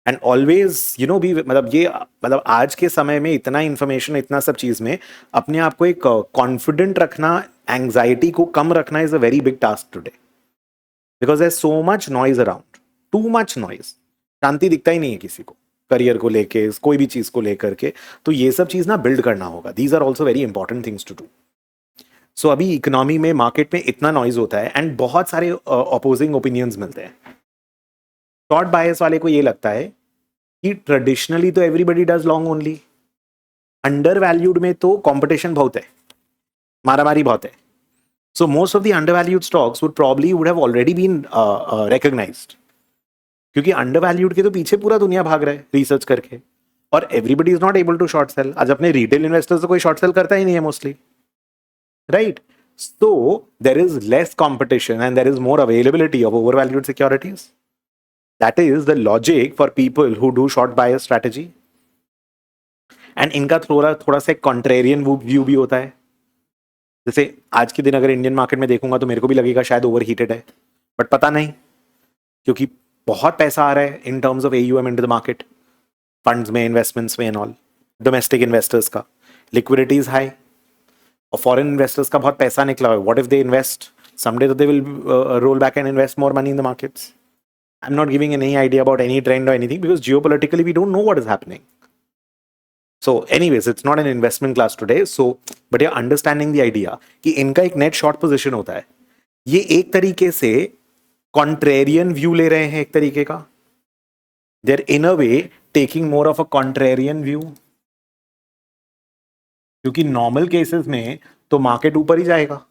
And always you know be, मतलब ये मतलब आज के समय में इतना इंफॉर्मेशन, इतना सब चीज में अपने आप को एक कॉन्फिडेंट रखना, एंग्जाइटी को कम रखना is a very big task today, because there so much noise around, too much noise, शांति दिखता ही नहीं है किसी को करियर को लेके, कोई भी चीज को लेकर के। तो ये सब चीज ना बिल्ड करना होगा, these are also very important things to do. So अभी इकोनॉमी में, मार्केट में इतना नॉइज होता है एंड बहुत सारे अपोजिंग ओपिनियंस मिलते हैं। शॉर्ट बायस वाले को ये लगता है कि ट्रेडिशनली तो everybody does long only, undervalued में तो कंपटीशन बहुत है, मारामारी बहुत है। So most of the undervalued stocks would probably would have already been recognised, क्योंकि अंडर वैल्यूड के तो पीछे पूरा दुनिया भाग रहा है रिसर्च करके, और everybody is not able to short sell. आज अपने रिटेल इन्वेस्टर्स तो कोई शॉर्ट सेल करता ही नहीं है mostly, right? So there is less competition and there is more availability of overvalued securities. That is the logic for people who do short bias strategy. And इनका थोड़ा थोड़ा सा contrarian view भी होता है। जैसे आज के दिन अगर इंडियन मार्केट में देखूंगा तो मेरे को भी लगेगा शायद ओवर हीटेड है, बट पता नहीं, क्योंकि बहुत पैसा आ रहा है इन terms of AUM into the market, funds में, इन्वेस्टमेंट्स में एंड ऑल, डोमेस्टिक इन्वेस्टर्स का लिक्विडिटी इज हाई, और फॉरेन इन्वेस्टर्स का बहुत पैसा निकला हुआ है। What if they invest someday, that they will roll back and invest more money in the markets? I'm not giving any idea about any trend or anything, because geopolitically we don't know what is happening. So anyways, it's not an investment class today, so but you're understanding the idea कि इनका एक net short position होता है। ये एक तरीके से contrarian view ले रहे हैं, एक तरीके का, they're in a way taking more of a contrarian view, क्योंकि नॉर्मल केसेस में तो मार्केट ऊपर ही जाएगा,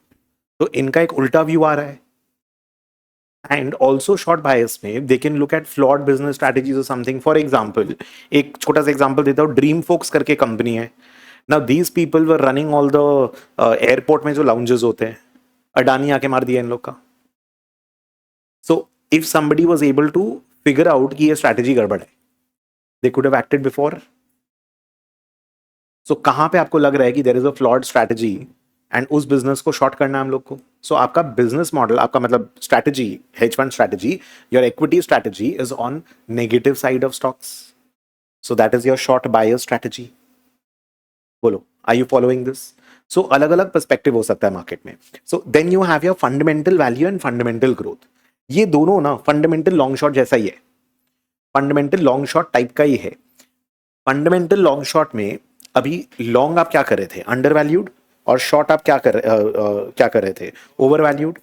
तो इनका एक उल्टा व्यू आ रहा है। एंड ऑल्सो शॉर्ट बायस में they can look at flawed business strategies और समथिंग। फॉर एग्जाम्पल, एक छोटा सा एग्जाम्पल देता हूँ, ड्रीम फोक्स करके कंपनी है। Now these people were running all the airport में जो लाउंजेस होते हैं, अडानी आके मार दिया इन लोग का। So if somebody was able to figure out कि ये स्ट्रैटेजी गड़बड़ है, they could have acted before. So कहाँ पे आपको लग रहा है कि there is a flawed strategy and उस बिजनेस को शॉर्ट करना है हम लोग को? सो आपका बिजनेस मॉडल, आपका मतलब strategy, hedge fund strategy, your equity strategy is on negative side of stocks, so that is your short buyer strategy. बोलो, आर यू फॉलोइंग दिस? सो अलग अलग पर्सपेक्टिव हो सकता है मार्केट में। So then you have your fundamental value and fundamental growth. ये दोनों ना फंडामेंटल लॉन्ग शॉर्ट जैसा ही है, फंडामेंटल लॉन्ग शॉर्ट टाइप का ही है। फंडामेंटल लॉन्ग शॉर्ट में अभी लॉन्ग आप क्या कर रहे थे? Under valued. और शॉर्ट आप क्या कर रहे थे? Over valued.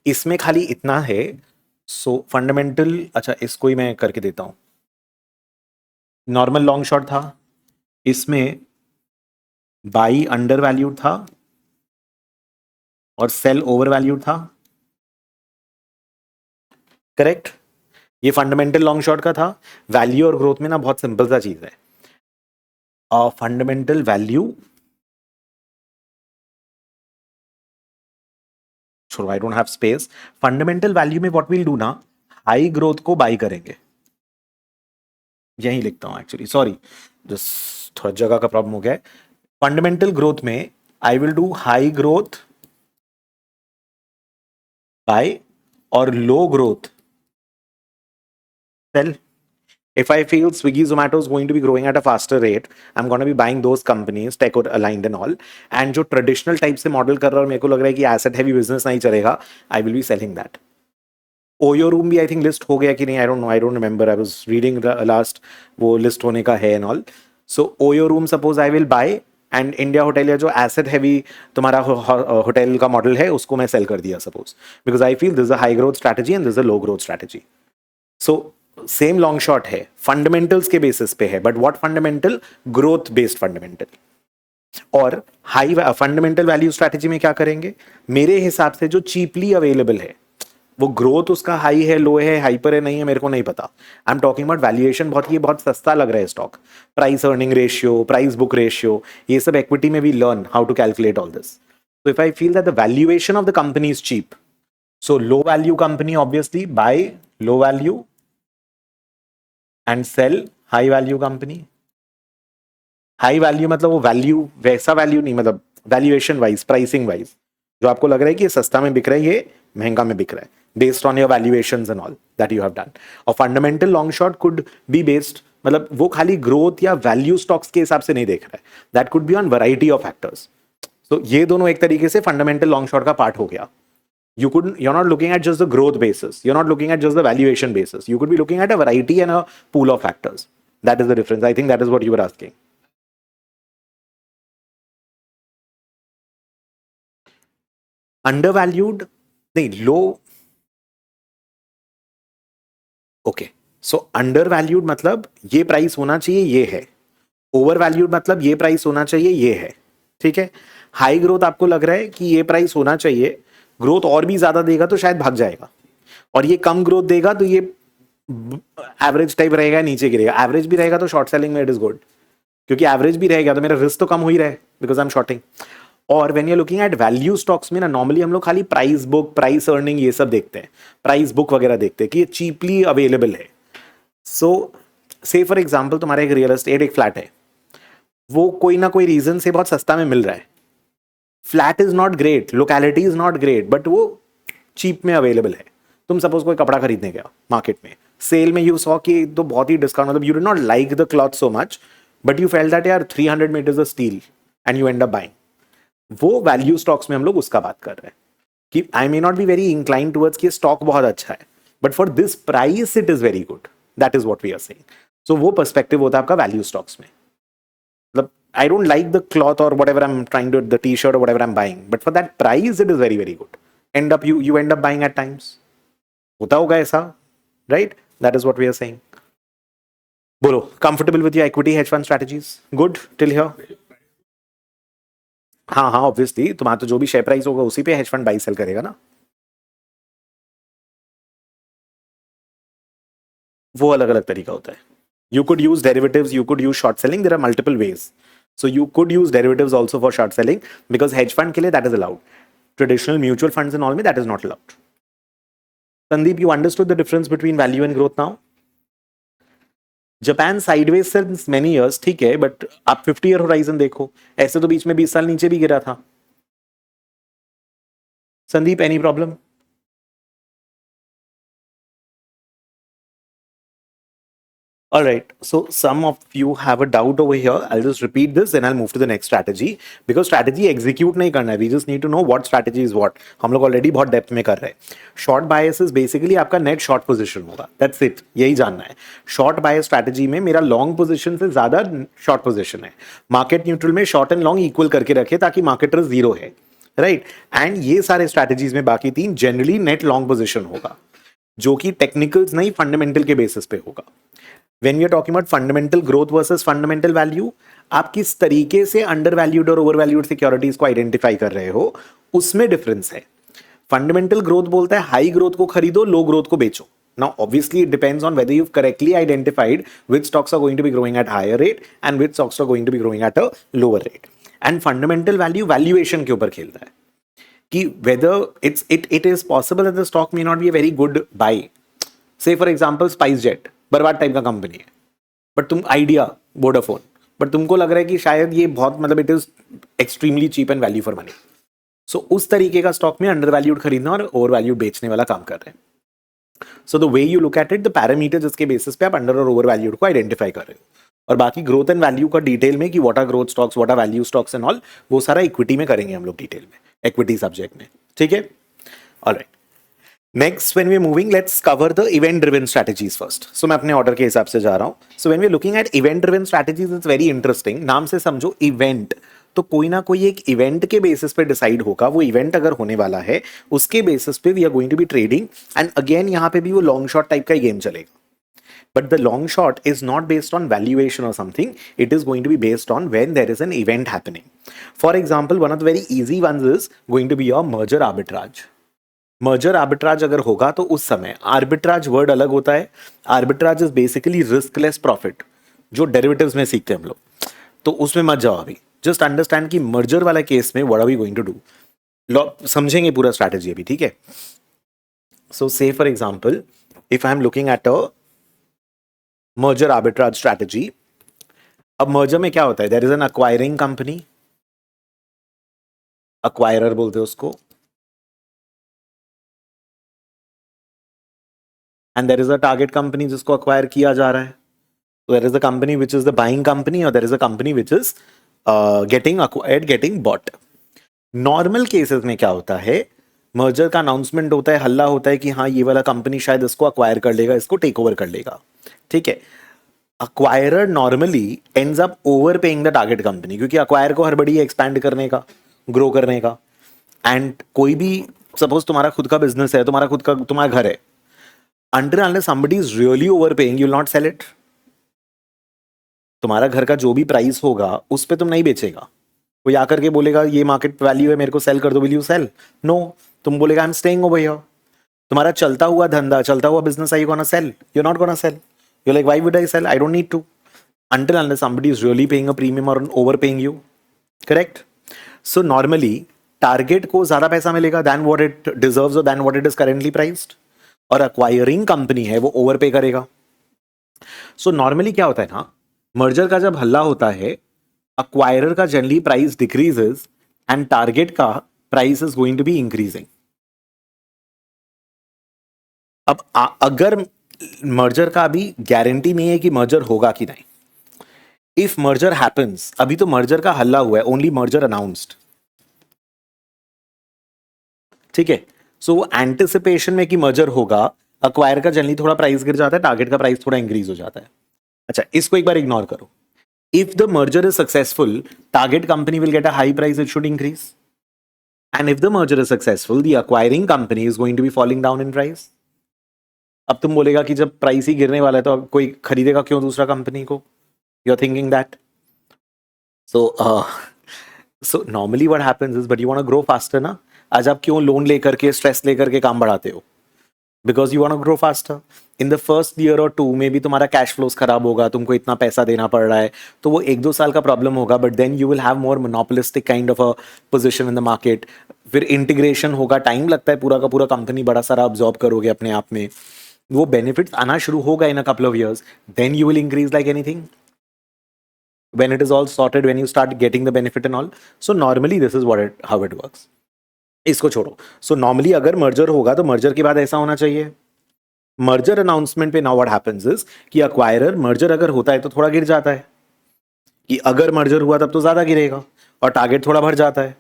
इसमें खाली इतना है, सो फंडामेंटल, अच्छा इसको ही मैं करके देता हूं। नॉर्मल लॉन्ग शॉर्ट था, इसमें बाई अंडर वैल्यूड था और सेल ओवर वैल्यूड था, करेक्ट? ये फंडामेंटल लॉन्ग शॉर्ट का था। वैल्यू और ग्रोथ में ना बहुत सिंपल सा चीज है, फंडामेंटल वैल्यू, छोड़ो, I don't have space. Fundamental value में व्हाट विल डू ना, हाई ग्रोथ को बाई करेंगे। यही लिखता हूं एक्चुअली, सॉरी, जस्ट थोड़ा जगह का प्रॉब्लम हो गया है। फंडामेंटल ग्रोथ में I will do high growth buy, और low growth sell. If I feel Swiggy, Zomato is going to be growing at a faster rate, I'm going to be buying those companies, tech aligned and all. And जो traditional type से model कर रहा है और मेरे को लग रहा है कि asset heavy business नहीं चलेगा, I will be selling that. OYO room भी आई थिंक लिस्ट हो गया कि नहीं, आई don't know, I don't remember, I was reading last, वो लिस्ट होने का है and all. So OYO room suppose I will buy, and India hotel या जो एसेट हैवी तुम्हारा होटल का मॉडल है उसको मैं सेल कर दिया suppose, because I feel this is a high growth strategy and this is a low growth strategy. So same long shot है, फंडामेंटल्स के बेसिस पे है, but what fundamental? Growth based fundamental. और हाई फंडामेंटल वैल्यू स्ट्रैटेजी में क्या करेंगे? मेरे हिसाब से जो चीपली अवेलेबल है, वो ग्रोथ उसका हाई है, लो है, हाइपर है, नहीं है, मेरे को नहीं पता। I am talking about valuation, बहुत ये बहुत सस्ता लग रहा है stock, price earning ratio, price book ratio, ये सब इक्विटी में भी learn how to calculate all this. So if I feel that the valuation of the company is cheap, so low value company obviously buy low value and sell high value company. High value मतलब वो value वैसा value नहीं, मतलब valuation wise, pricing wise, जो आपको लग रहा है कि ये सस्ता में बिक रहा है, ये महंगा में बिक रहा है, based on your valuations and all that you have done. और fundamental long short could be based, मतलब वो खाली growth या value stocks के हिसाब से नहीं देख रहा है, that could be on variety of factors. So ये दोनों एक तरीके से fundamental long short का part हो गया. You're not looking at just the growth basis, you're not looking at just the valuation basis, you could be looking at a variety and a pool of factors. That is the difference. I think that is what you were asking. Undervalued, नहीं, low. Okay, so under valued मतलब ये price होना चाहिए, ये है. Over valued मतलब ये price होना चाहिए, ये है. ठीक है. हाई ग्रोथ आपको लग रहा है कि ये प्राइस होना चाहिए, ग्रोथ और भी ज्यादा देगा तो शायद भाग जाएगा, और ये कम ग्रोथ देगा तो ये एवरेज टाइप रहेगा, नीचे गिरेगा. एवरेज भी रहेगा तो शॉर्ट सेलिंग में इट इज गुड, क्योंकि एवरेज भी रहेगा तो मेरा रिस्क तो कम हो ही रहा है बिकॉज आई एम शॉर्टिंग. और when you looking at value stocks में ना, नॉर्मली हम लोग खाली प्राइस बुक, प्राइस अर्निंग ये सब देखते हैं, प्राइस बुक वगैरह देखते हैं कि ये चीपली अवेलेबल है. सो से फॉर एग्जाम्पल तुम्हारा एक रियल एस्टेट, एक फ्लैट है, वो कोई ना कोई रीजन से बहुत सस्ता में मिल रहा है. Flat is not great, locality is not great, but वो चीप में अवेलेबल है. तुम सपोज कोई कपड़ा खरीदने गया मार्केट में, सेल में यू सॉ कि तो बहुत ही डिस्काउंट, मतलब you did not like the cloth so much, but you felt that यार 300 metres of steel and you end up buying. वो वैल्यू स्टॉक्स में हम लोग उसका बात कर रहे हैं कि I may not be very incline towards कि स्टॉक बहुत अच्छा है, but for this price it is very good. That is what we are saying. So वो पर्सपेक्टिव होता है आपका वैल्यू स्टॉक्स में. मतलब I don't like the cloth और whatever I am trying to, the T shirt और whatever I am buying, but for that price it is very very good. And up you end up buying at times. होता होगा ऐसा, right? That is what we are saying. बोलो, comfortable with your equity hedge fund strategies? Good till here? हाँ हाँ, obviously तुम्हारा तो जो भी शेयर प्राइस होगा उसी पे हेज फंड बाई सेल करेगा ना. वो अलग अलग तरीका होता है. You could use derivatives, you could use short selling, there are multiple ways. So you could use derivatives also for short selling, because hedge fund के लिए that is allowed. Traditional mutual funds and all में that is not allowed. Sandeep, you understood the difference between value and growth now? Japan sideways since many years, ठीक है, but आप 50 year horizon देखो, ऐसे तो बीच में 20 साल नीचे भी गिरा था. Sandeep, any problem? All right, so some of you have a doubt over here. I'll just repeat this, then I'll move to the next strategy. Because strategy execute नहीं करना है, we just need to know what strategy is what. हम लोग already बहुत depth में कर रहे हैं. Short bias is basically आपका net short position होगा. That's it. यही जानना है. Short bias strategy में मेरा long position से ज़्यादा short position है. Market neutral में short and long equal करके रखे ताकि market risk zero है. Right? And ये सारे strategies में बाकी तीन generally net long position होगा, जो कि टेक्निकल्स नहीं फंडामेंटल के बेसिस पे होगा. When we are talking about fundamental growth versus fundamental value, आप किस तरीके से अंडर वैल्यूड और ओवर वैल्यूड सिक्योरिटीज को आइडेंटिफाई कर रहे हो, उसमें डिफरेंस है. फंडामेंटल ग्रोथ बोलता है हाई ग्रोथ को खरीदो, लो ग्रोथ को बेचो. Now, obviously, it depends on whether you've correctly identified which stocks are going to be growing at higher rate and which stocks are going to be growing at a lower rate. And fundamental value valuation के ऊपर खेलता है कि whether it is possible that the stock may not be a very good buy. Say for example, SpiceJet बर्बाद type का company है, but तुम Idea Vodafone, but तुमको लग रहा है कि शायद ये बहुत, मतलब it is extremely cheap and value for money. So उस तरीके का स्टॉक में अंडर वैल्यूड खरीदना और ओवर वैल्यूड बेचने वाला काम कर रहे हैं. So the way you look at it, the parameter जिसके बेसिस पे आप अंडर और ओवर वैल्यूड को आइडेंटिफाई कर रहे हो, और बाकी ग्रोथ एंड वैल्यू का डिटेल में कि what are growth stocks, what are value stocks and all, वो सारा इक्विटी में करेंगे हम लोग डिटेल में, इक्विटी सब्जेक्ट में. ठीक है, alright. Next, when we're moving, let's cover the event-driven strategies first. So मैं अपने ऑर्डर के हिसाब से जा रहा हूँ. So when we're looking at event-driven strategies, it's very interesting. नाम से समझो event, तो कोई ना कोई एक इवेंट के बेसिस पे डिसाइड होगा. वो इवेंट अगर होने वाला है उसके बेसिस पे we are going to be trading. And again यहाँ पे भी वो लॉन्ग शॉर्ट टाइप का ही गेम चलेगा. But the long short is not based on valuation or something. It is going to be based on when there is an event happening. For example, one of the very easy ones is going to be your merger arbitrage. Merger arbitrage अगर होगा तो उस समय, arbitrage word अलग होता है. Arbitrage is basically riskless profit, जो derivatives में सीखते हैं हम लोग, तो उसमें मत जाओ अभी. जस्ट अंडरस्टैंड कि मर्जर वाला केस में what are we going to do. समझेंगे पूरा स्ट्रैटेजी अभी, ठीक है. So say for example, if I am looking at a merger arbitrage strategy, अब मर्जर में क्या होता है, there is an acquiring company, acquirer बोलते हैं उसको, and there is a target company जिसको अक्वायर किया जा रहा है. So there is a company which is the buying company or there is a company which is getting acquired, getting bought. Normal cases में क्या होता है, मर्जर का अनाउंसमेंट होता है, हल्ला होता है कि हाँ ये वाला कंपनी शायद इसको अक्वायर कर लेगा, इसको टेक ओवर कर लेगा. ठीक है. Acquirer normally ends up over paying the target company, क्योंकि अक्वायर को हर बड़ी एक्सपैंड करने का, ग्रो करने का. एंड कोई भी, सपोज तुम्हारा खुद का बिजनेस है, तुम्हारा खुद का तुम्हारा घर है, until unless somebody is really overpaying, you will not sell it. तुम्हारा घर का जो भी प्राइस होगा उस पे तुम नहीं बेचेगा. कोई आकर के बोलेगा ये मार्केट वैल्यू है, मेरे को सेल कर दो, विल यू सेल? नो. तुम बोलेगा I am staying over here. तुम्हारा चलता हुआ धंधा, चलता हुआ business, I you gonna sell? You are not gonna sell. You like why would I sell? I don't need to. until unless somebody is really paying a premium or overpaying you. Correct? So normally target को ज्यादा पैसा मिलेगा than what it deserves or than what it is currently priced. और acquiring company है वो overpay करेगा. So normally क्या होता है ना, मर्जर का जब हल्ला होता है, अक्वायरर का generally price decreases and target का price is going to be increasing. अब अगर मर्जर का अभी गारंटी नहीं है कि मर्जर होगा कि नहीं. इफ मर्जर हैपेंस, अभी तो मर्जर का हल्ला हुआ है, ओनली मर्जर अनाउंस्ड. ठीक है. सो वो एंटिसिपेशन में कि मर्जर होगा, अक्वायर का जनरली थोड़ा प्राइस गिर जाता है, टारगेट का प्राइस थोड़ा इंक्रीज हो जाता है. अच्छा, इसको एक बार इग्नोर करो. If the merger is successful, target company will get a high price, it should increase. And if the merger is successful, the acquiring company is going to be falling down in price. अब तुम बोलेगा कि जब price ही गिरने वाला है तो कोई खरीदेगा क्यों दूसरा कंपनी को? You are thinking that. So normally what happens is, but you want to grow faster ना. आज आप क्यों लोन लेकर के, स्ट्रेस लेकर के काम बढ़ाते हो? Because you want to grow faster. In the first year और टू में भी तुम्हारा कैश फ्लोज खराब होगा, तुमको इतना पैसा देना पड़ रहा है, तो वो 1-2 साल का प्रॉब्लम होगा. But then you will have more monopolistic kind of a position in the market. फिर इंटीग्रेशन होगा, टाइम लगता है, पूरा का पूरा कंपनी बड़ा सारा अब्जॉर्ब करोगे अपने आप में, वो बेनिफिट्स आना शुरू होगा in a couple of years. Then you will increase like anything when it is all sorted, when you start getting the benefit and all. So normally this is how it works. इसको छोड़ो. So normally अगर merger होगा तो merger के बाद ऐसा होना चाहिए. मर्जर अनाउंसमेंट पे नाउ व्हाट हैपेंस इज कि अक्वायरर, मर्जर अगर होता है तो थोड़ा गिर जाता है, कि अगर मर्जर हुआ तब तो ज्यादा गिरेगा, और टारगेट थोड़ा बढ़ जाता है.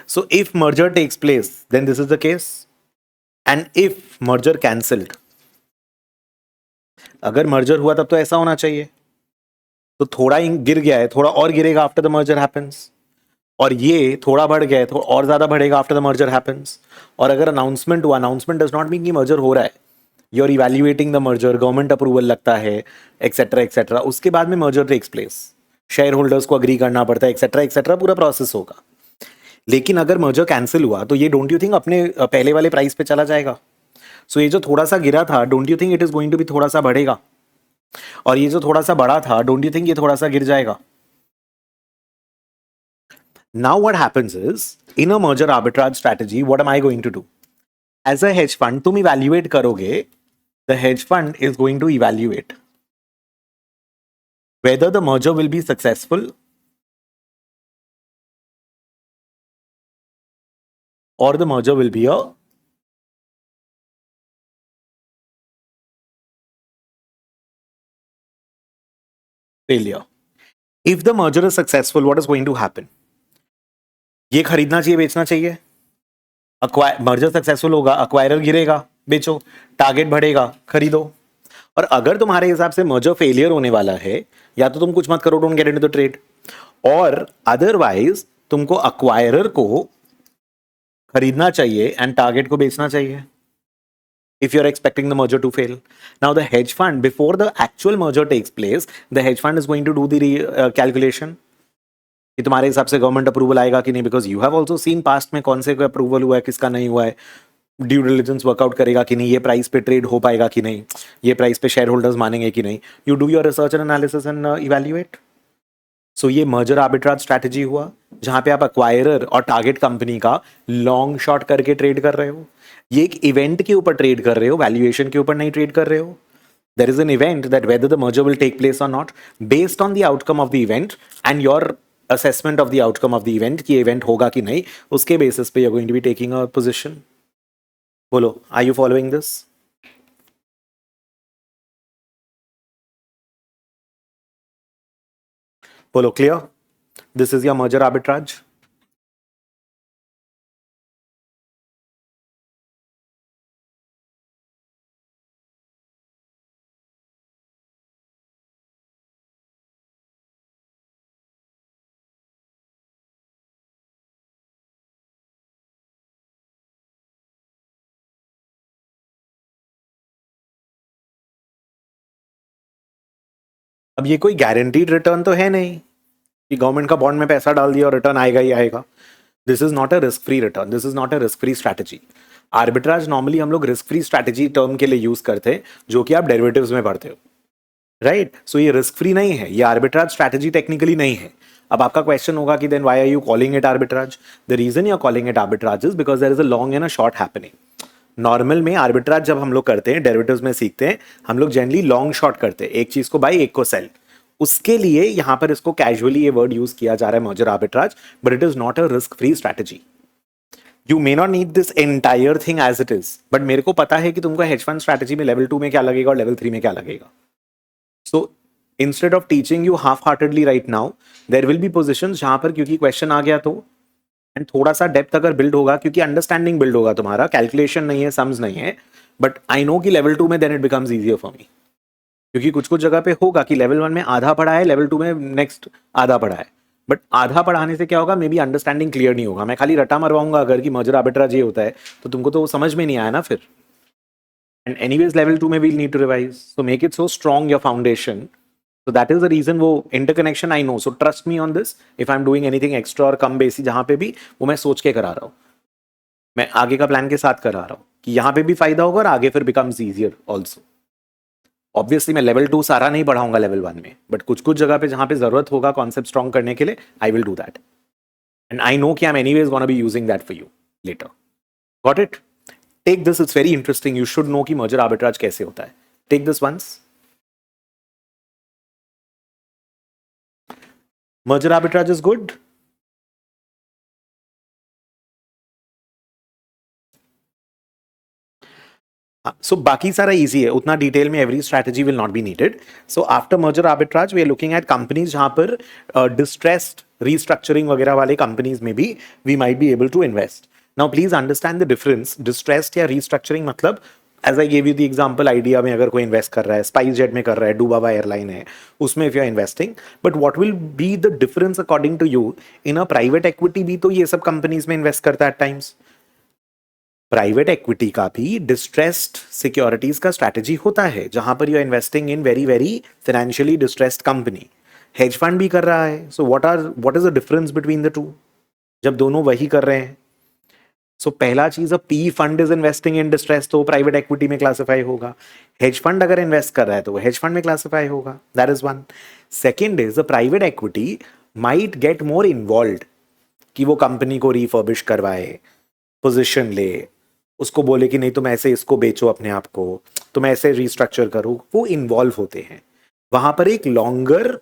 So if merger takes place then this is the case. And if merger cancelled, अगर मर्जर हुआ तब तो ऐसा होना चाहिए, तो थोड़ा गिर गया है, थोड़ा और गिरेगा आफ्टर द मर्जर हैपेंस, और ये थोड़ा बढ़ गया है तो और ज्यादा बढ़ेगा आफ्टर द मर्जर हैपेंस. और अगर अनाउंसमेंट हुआ, अनाउंसमेंट डज नॉट मीन कि मर्जर हो रहा है, you are evaluating the merger, government approval लगता है, एक्सेट्रा एक्सेट्रा, उसके बाद में merger takes place, share holders को अग्री करना पड़ता है, एक्सेट्रा एक्सेट्रा, पूरा प्रोसेस होगा. लेकिन अगर मर्जर कैंसिल हुआ तो ये डोंट यू थिंक अपने पहले वाले प्राइस पे चला जाएगा. सो ये जो थोड़ा सा गिरा था, don't you think it is going to be थोड़ा सा बढ़ेगा, और ये जो थोड़ा सा बढ़ा था, डोंट यू थिंक ये थोड़ा सा गिर जाएगा. Now what happens is, in a merger arbitrage strategy, what am I going to do? As a hedge fund, तुम evaluate करोगे, the hedge fund is going to evaluate whether the merger will be successful or the merger will be a failure. If the merger is successful, what is going to happen? ये खरीदना चाहिए, बेचना चाहिए. Merger successful होगा, acquirer गिरेगा, बेचो, target बढ़ेगा, खरीदो. और अगर तुम्हारे हिसाब से मर्जर फेलियर होने वाला है, या तो तुम कुछ मत करो, don't get into the trade, और अदरवाइज तुमको अक्वायरर को खरीदना चाहिए एंड टारगेट को बेचना चाहिए. If you're expecting the merger to fail. Now the hedge fund, before the actual merger takes place, the hedge fund is going to do the calculation कि तुम्हारे हिसाब से गवर्नमेंट अप्रूवल आएगा कि नहीं, because you have also seen past में कौन से को अप्रूवल हुआ है, किसका नहीं हुआ है, ड्यू डिलिजेंस वर्कआउट करेगा कि नहीं, ये प्राइस पे ट्रेड हो पाएगा कि नहीं, ये प्राइस पे शेयर होल्डर्स मानेंगे कि नहीं. You do your research and analysis and evaluate. So ये मर्जर आर्बिट्राज स्ट्रैटेजी हुआ, जहां पे आप अक्वायरर और टारगेट कंपनी का लॉन्ग शॉर्ट करके ट्रेड कर रहे हो. ये एक इवेंट के ऊपर ट्रेड कर रहे हो, वैल्यूएशन के ऊपर नहीं ट्रेड कर रहे हो. There is an event that whether the merger will take place or not, based on the outcome of the event and your assessment of the outcome of the event, कि event होगा कि नहीं, उसके basis पे you're going to be taking a position. बोलो, are you following this? बोलो clear, this is your merger arbitrage. अब ये कोई गारंटीड रिटर्न तो है नहीं कि गवर्नमेंट का बॉन्ड में पैसा डाल दिया और रिटर्न आएगा ही आएगा. This is not a risk free return, this is not a risk free strategy. Arbitrage normally हम लोग रिस्क फ्री स्ट्रैटेजी टर्म के लिए यूज करते हैं, जो कि आप डेरिवेटिव्स में पढ़ते हो, राइट. सो ये रिस्क फ्री नहीं है, ये आर्बिट्राज स्ट्रैटेजी टेक्निकली नहीं है. अब आपका क्वेश्चन होगा कि then why are you calling it arbitrage. The reason you are calling it arbitrage is because there is a long and a short happening. Normal में आर्बिट्राज जब हम लोग करते हैं, डेरिवेटिव्स में सीखते हैं, हम लोग जनरली लॉन्ग शॉर्ट करते हैं, एक चीज को बाई एक को सेल. उसके लिए यहां पर इसको कैजुअली ये वर्ड यूज किया जा रहा है merger arbitrage, but it is not a risk free strategy. You may not need this entire thing as it is, but मेरे को पता है कि तुमको हेज फंड स्ट्रैटेजी में लेवल 2 में क्या लगेगा और लेवल 3 में क्या लगेगा. So instead of teaching you half heartedly right now, there will be position जहां पर क्योंकि क्वेश्चन आ गया तो, एंड थोड़ा सा डेप्थ अगर बिल्ड होगा, क्योंकि अंडरस्टैंडिंग बिल्ड होगा, तुम्हारा कैलकुलेशन नहीं है, सम्स नहीं है, बट आई नो कि लेवल 2 में then it becomes easier for me. क्योंकि कुछ कुछ जगह पे होगा कि लेवल 1 में आधा पढ़ा है, लेवल 2 में नेक्स्ट आधा पढ़ा है, बट आधा पढ़ाने से क्या होगा, मे बी अंडरस्टैंडिंग क्लियर नहीं होगा. मैं खाली रटा मरवाऊंगा अगर कि मर्जर आर्बिट्राज ये होता है, तो तुमको तो वो समझ में नहीं आया ना फिर. एंड एनीवेज लेवल 2 में we need to revise, so make it so strong your foundation. So that is the reason वो interconnection I know. So trust me on this. If I'm doing anything extra और कम बेसी जहां पे भी, वो मैं सोच के करा रहा हूँ, मैं आगे का प्लान के साथ करा रहा हूँ कि यहाँ पे भी फायदा होगा और आगे फिर becomes easier also. ऑब्वियसली मैं लेवल 2 सारा नहीं पढ़ाऊंगा लेवल 1 में, बट कुछ कुछ जगह पे जहां पे जरूरत होगा कॉन्सेप्ट स्ट्रॉन्ग करने के लिए, I will do that. And I know कि I am anyways gonna be using that for you later. Got it? Take this, it's very interesting. You should know कि मर्जर आर्बिट्राज कैसे होता है. Take this once. Merger arbitrage is good. So बाकी सारा easy है, उतना detail में every strategy will not be needed. So after merger arbitrage we are looking at companies जहां पर distressed restructuring वगैरह वाले companies में भी we might be able to invest. Now please understand the difference. Distressed या restructuring मतलब, as I gave you the example, idea में अगर कोई इन्वेस्ट कर रहा है, स्पाइस जेट में कर रहा है, डूबावा एयरलाइन है, उसमें if you are investing, but what will be the difference according to you? in a private equity भी तो ये सब कंपनीज में इन्वेस्ट करता है at times. प्राइवेट इक्विटी का भी डिस्ट्रेस्ड सिक्योरिटीज का स्ट्रैटेजी होता है, जहां पर you are investing in very very financially distressed company. Hedge fund भी कर रहा है. So what is the difference between the two जब दोनों वही कर रहे हैं? सो पहला चीज, P fund is investing in distress, तो प्राइवेट इक्विटी में क्लासिफाई होगा. हेज फंड अगर इन्वेस्ट कर रहा है तो वो हेज फंड में क्लासिफाई होगा. That is one. Second is, the private equity might get more involve, कि वो कंपनी को रिफर्बिश करवाए, पोजिशन ले, उसको बोले कि नहीं तुम ऐसे इसको बेचो अपने आप को, तुम ऐसे रिस्ट्रक्चर करो, वो इन्वॉल्व होते हैं. वहां पर एक लॉन्गर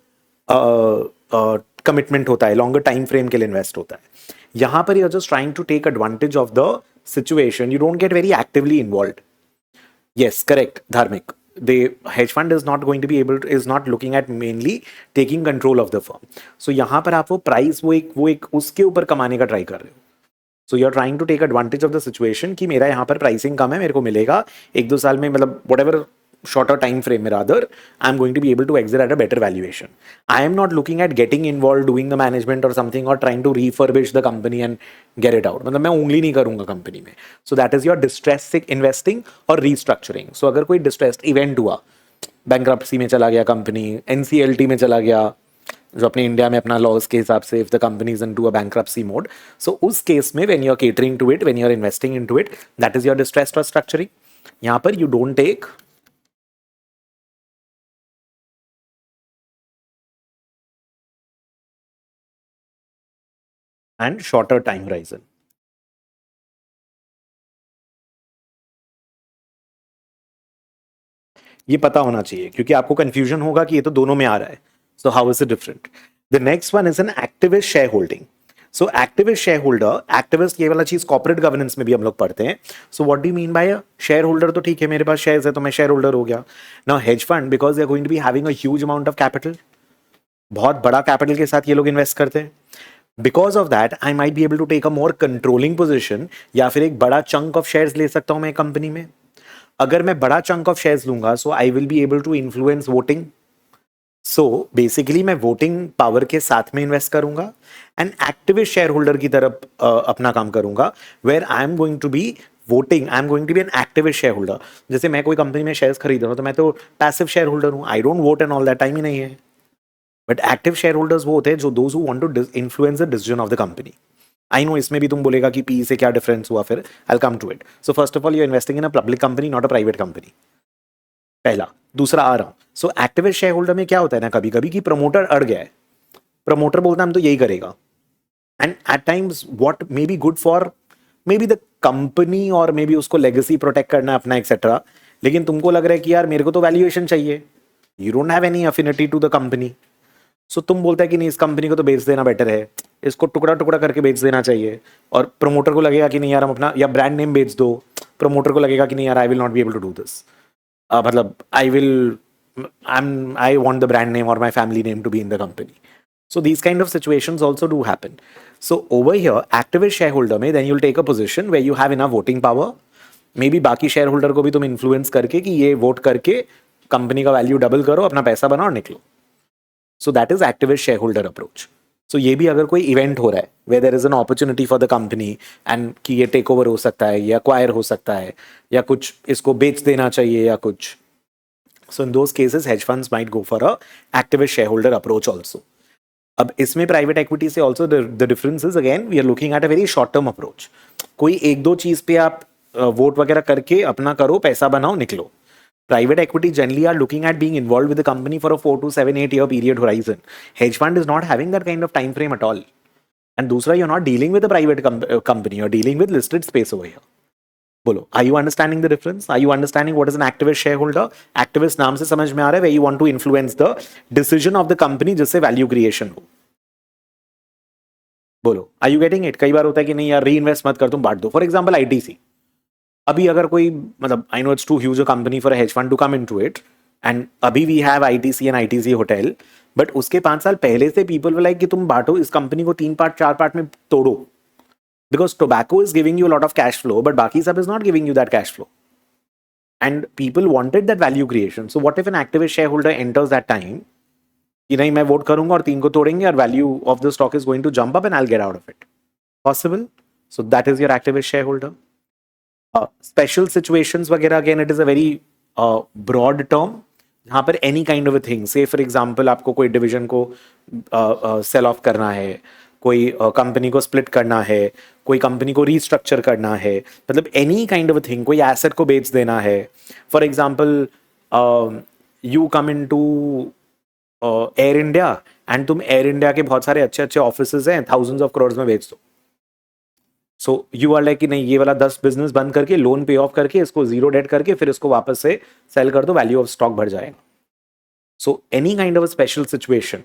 कमिटमेंट होता है, लॉन्गर टाइम फ्रेम के लिए इन्वेस्ट होता है. यहां पर you are just trying to take advantage of the situation, you don't get very actively involve. Yes, correct Dharmik. The hedge fund is not going to be able to, is not looking at mainly taking control of the firm. So यहाँ पर आप वो price वो एक उसके ऊपर कमाने का ट्राई कर रहे हो. So you are trying to take advantage of the situation कि मेरा यहाँ पर प्राइसिंग कम है, मेरे को मिलेगा एक दो साल में, मतलब whatever shorter time frame में, rather I am going to be able to exit at a better valuation. I am not looking at getting involve, doing the management और समथिंग, और trying to refurbish the company and get it out. मतलब मैं उंगली नहीं करूंगा company में. So that is your distress investing और restructuring. So अगर कोई डिस्ट्रेस्ड इवेंट हुआ, बैंक्रप्सी में चला गया कंपनी, एनसीएलटी में चला गया, जो अपने इंडिया में अपना लॉज के हिसाब से, if the company is into a bankruptcy mode, so उस केस में when you are catering to it, when you are investing into it, that is your distressed और स्ट्रक्चरिंग. यहां पर you don't take and shorter time horizon. ये पता होना चाहिए, क्योंकि आपको कंफ्यूजन होगा कि ये तो दोनों में आ रहा है. So how is it different? The next one is an activist share holding. So activist share holder, activist ये वाला चीज कॉर्पोरेट गवर्नेंस में भी हम लोग पढ़ते हैं. So what do you mean by share holder? तो ठीक है, मेरे पास शेयर्स है तो मैं शेयर होल्डर हो गया. Now hedge fund, because they are going to be having a huge amount of capital, बहुत बड़ा कैपिटल के साथ ये लोग इन्वेस्ट करते हैं. Because of that I might be able to take a more controlling position, या फिर एक बड़ा चंक ऑफ शेयर्स ले सकता हूं मैं कंपनी में. अगर मैं बड़ा चंक ऑफ शेयर्स लूंगा so I will be able to influence voting. So basically मैं वोटिंग पावर के साथ में इन्वेस्ट करूंगा एंड एक्टिविस्ट शेयर होल्डर की तरफ अपना काम करूंगा, where I am going to be voting, I am going to be an activist share holder. जैसे मैं कोई कंपनी में शेयर्स खरीद रहा हूं तो मैं तो पैसिव शेयर होल्डर हूं, I don't vote and all that, time ही नहीं है. बट एक्टिव शेयर होल्डर्स वो होते हैं जो those who want to influence the decision of the company. I know इसमें भी तुम बोलेगा कि पी से क्या डिफरेंस हुआ, फिर I come to it. So first of all you investing in a public company, not a private company. पहला. दूसरा आ रहा हूं. सो एक्टिविस्ट शेयर होल्डर में क्या होता है ना कभी कभी कि प्रमोटर अड़ गया है. प्रमोटर बोलता है हम तो यही करेगा, and at times what may be good for may be the company और मे बी उसको लेगेसी प्रोटेक्ट करना है अपना एक्सेट्रा. लेकिन तुमको लग रहा है कि यार मेरे को तो वैल्यूएशन चाहिए, you don't have any affinity to the company. So तुम बोलता है कि नहीं इस कंपनी को तो बेच देना बेटर है, इसको टुकड़ा टुकड़ा करके बेच देना चाहिए. और प्रमोटर को लगेगा कि नहीं यार हम अपना या ब्रांड नेम बेच दो. प्रमोटर को लगेगा कि नहीं यार I will not be able to do this, मतलब I want the brand name और my family name to be in the company. So these kind of situations also do happen. So over here, activist shareholder में then you'll take a position where you have enough voting power. Maybe बाकी shareholder को भी तुम influence करके कि ये vote करके company का वैल्यू डबल करो, अपना पैसा बनाओ और निकलो. So that is activist shareholder approach. So ये भी अगर कोई इवेंट हो रहा है where there is an opportunity for the company and कि ये टेक ओवर हो सकता है या acquire हो सकता है या कुछ इसको बेच देना चाहिए या कुछ. So in those cases hedge funds might go for a activist shareholder approach also. अब इसमें प्राइवेट इक्विटी से also the difference is again we are looking at a very short term approach. कोई एक दो चीज पे आप वोट वगैरह करके अपना करो, पैसा बनाओ, निकलो. Private equity generally are looking at being involve with the company for a 4 to 7 8 year period horizon. Hedge fund is not having that kind of time frame at all. And दूसरा you are not dealing with a private company, you are dealing with listed space over here. बोलो, are you understanding the difference? Are you understanding what is an activist share holder? Activist नाम से समझ में आ रहा है way you want to influence the decision of the company जिससे value creation हो. बोलो, आर यू गेटिंग इट? कई बार होता है कि नहीं यार री इन्वेस्ट मत कर, तुम बांट दो. For example ITC. अभी अगर कोई मतलब I know it's too huge a company for a hedge fund to come into it, and अभी we have ITC and ITC hotel, but उसके 5 साल पहले से पीपल वर लाइक कि तुम बांटो इस कंपनी को 3 पार्ट 4 पार्ट में तोड़ो, because tobacco is giving you lot of cash flow but बाकी सब is not giving you that cash flow. And people wanted that value creation. So what if N activist share holder enters that time कि नहीं मैं vote करूंगा और 3 को तोड़ेंगे और value of the stock is going to jump up and I will get out of it. Possible. So that is your activist shareholder. Special situations वगैरह again it is a very broad term. जहाँ पर any kind of a thing, say for example आपको कोई division को cell of करना है, कोई company को स्प्लिट करना है, कोई कंपनी को रीस्ट्रक्चर करना है, मतलब any kind of a thing, कोई एसेट को बेच देना है. For example you come in to Air India and तुम एयर इंडिया के बहुत सारे अच्छे अच्छे ऑफिस हैं थाउजेंड्स ऑफ करोड़ में बेच दो. सो यू आर लाइक कि नहीं ये वाला 10 बिजनेस बंद करके लोन पे ऑफ करके इसको जीरो डेट करके फिर इसको वापस से सेल कर दो, वैल्यू ऑफ स्टॉक बढ़ जाएगा. So any kind of special situation,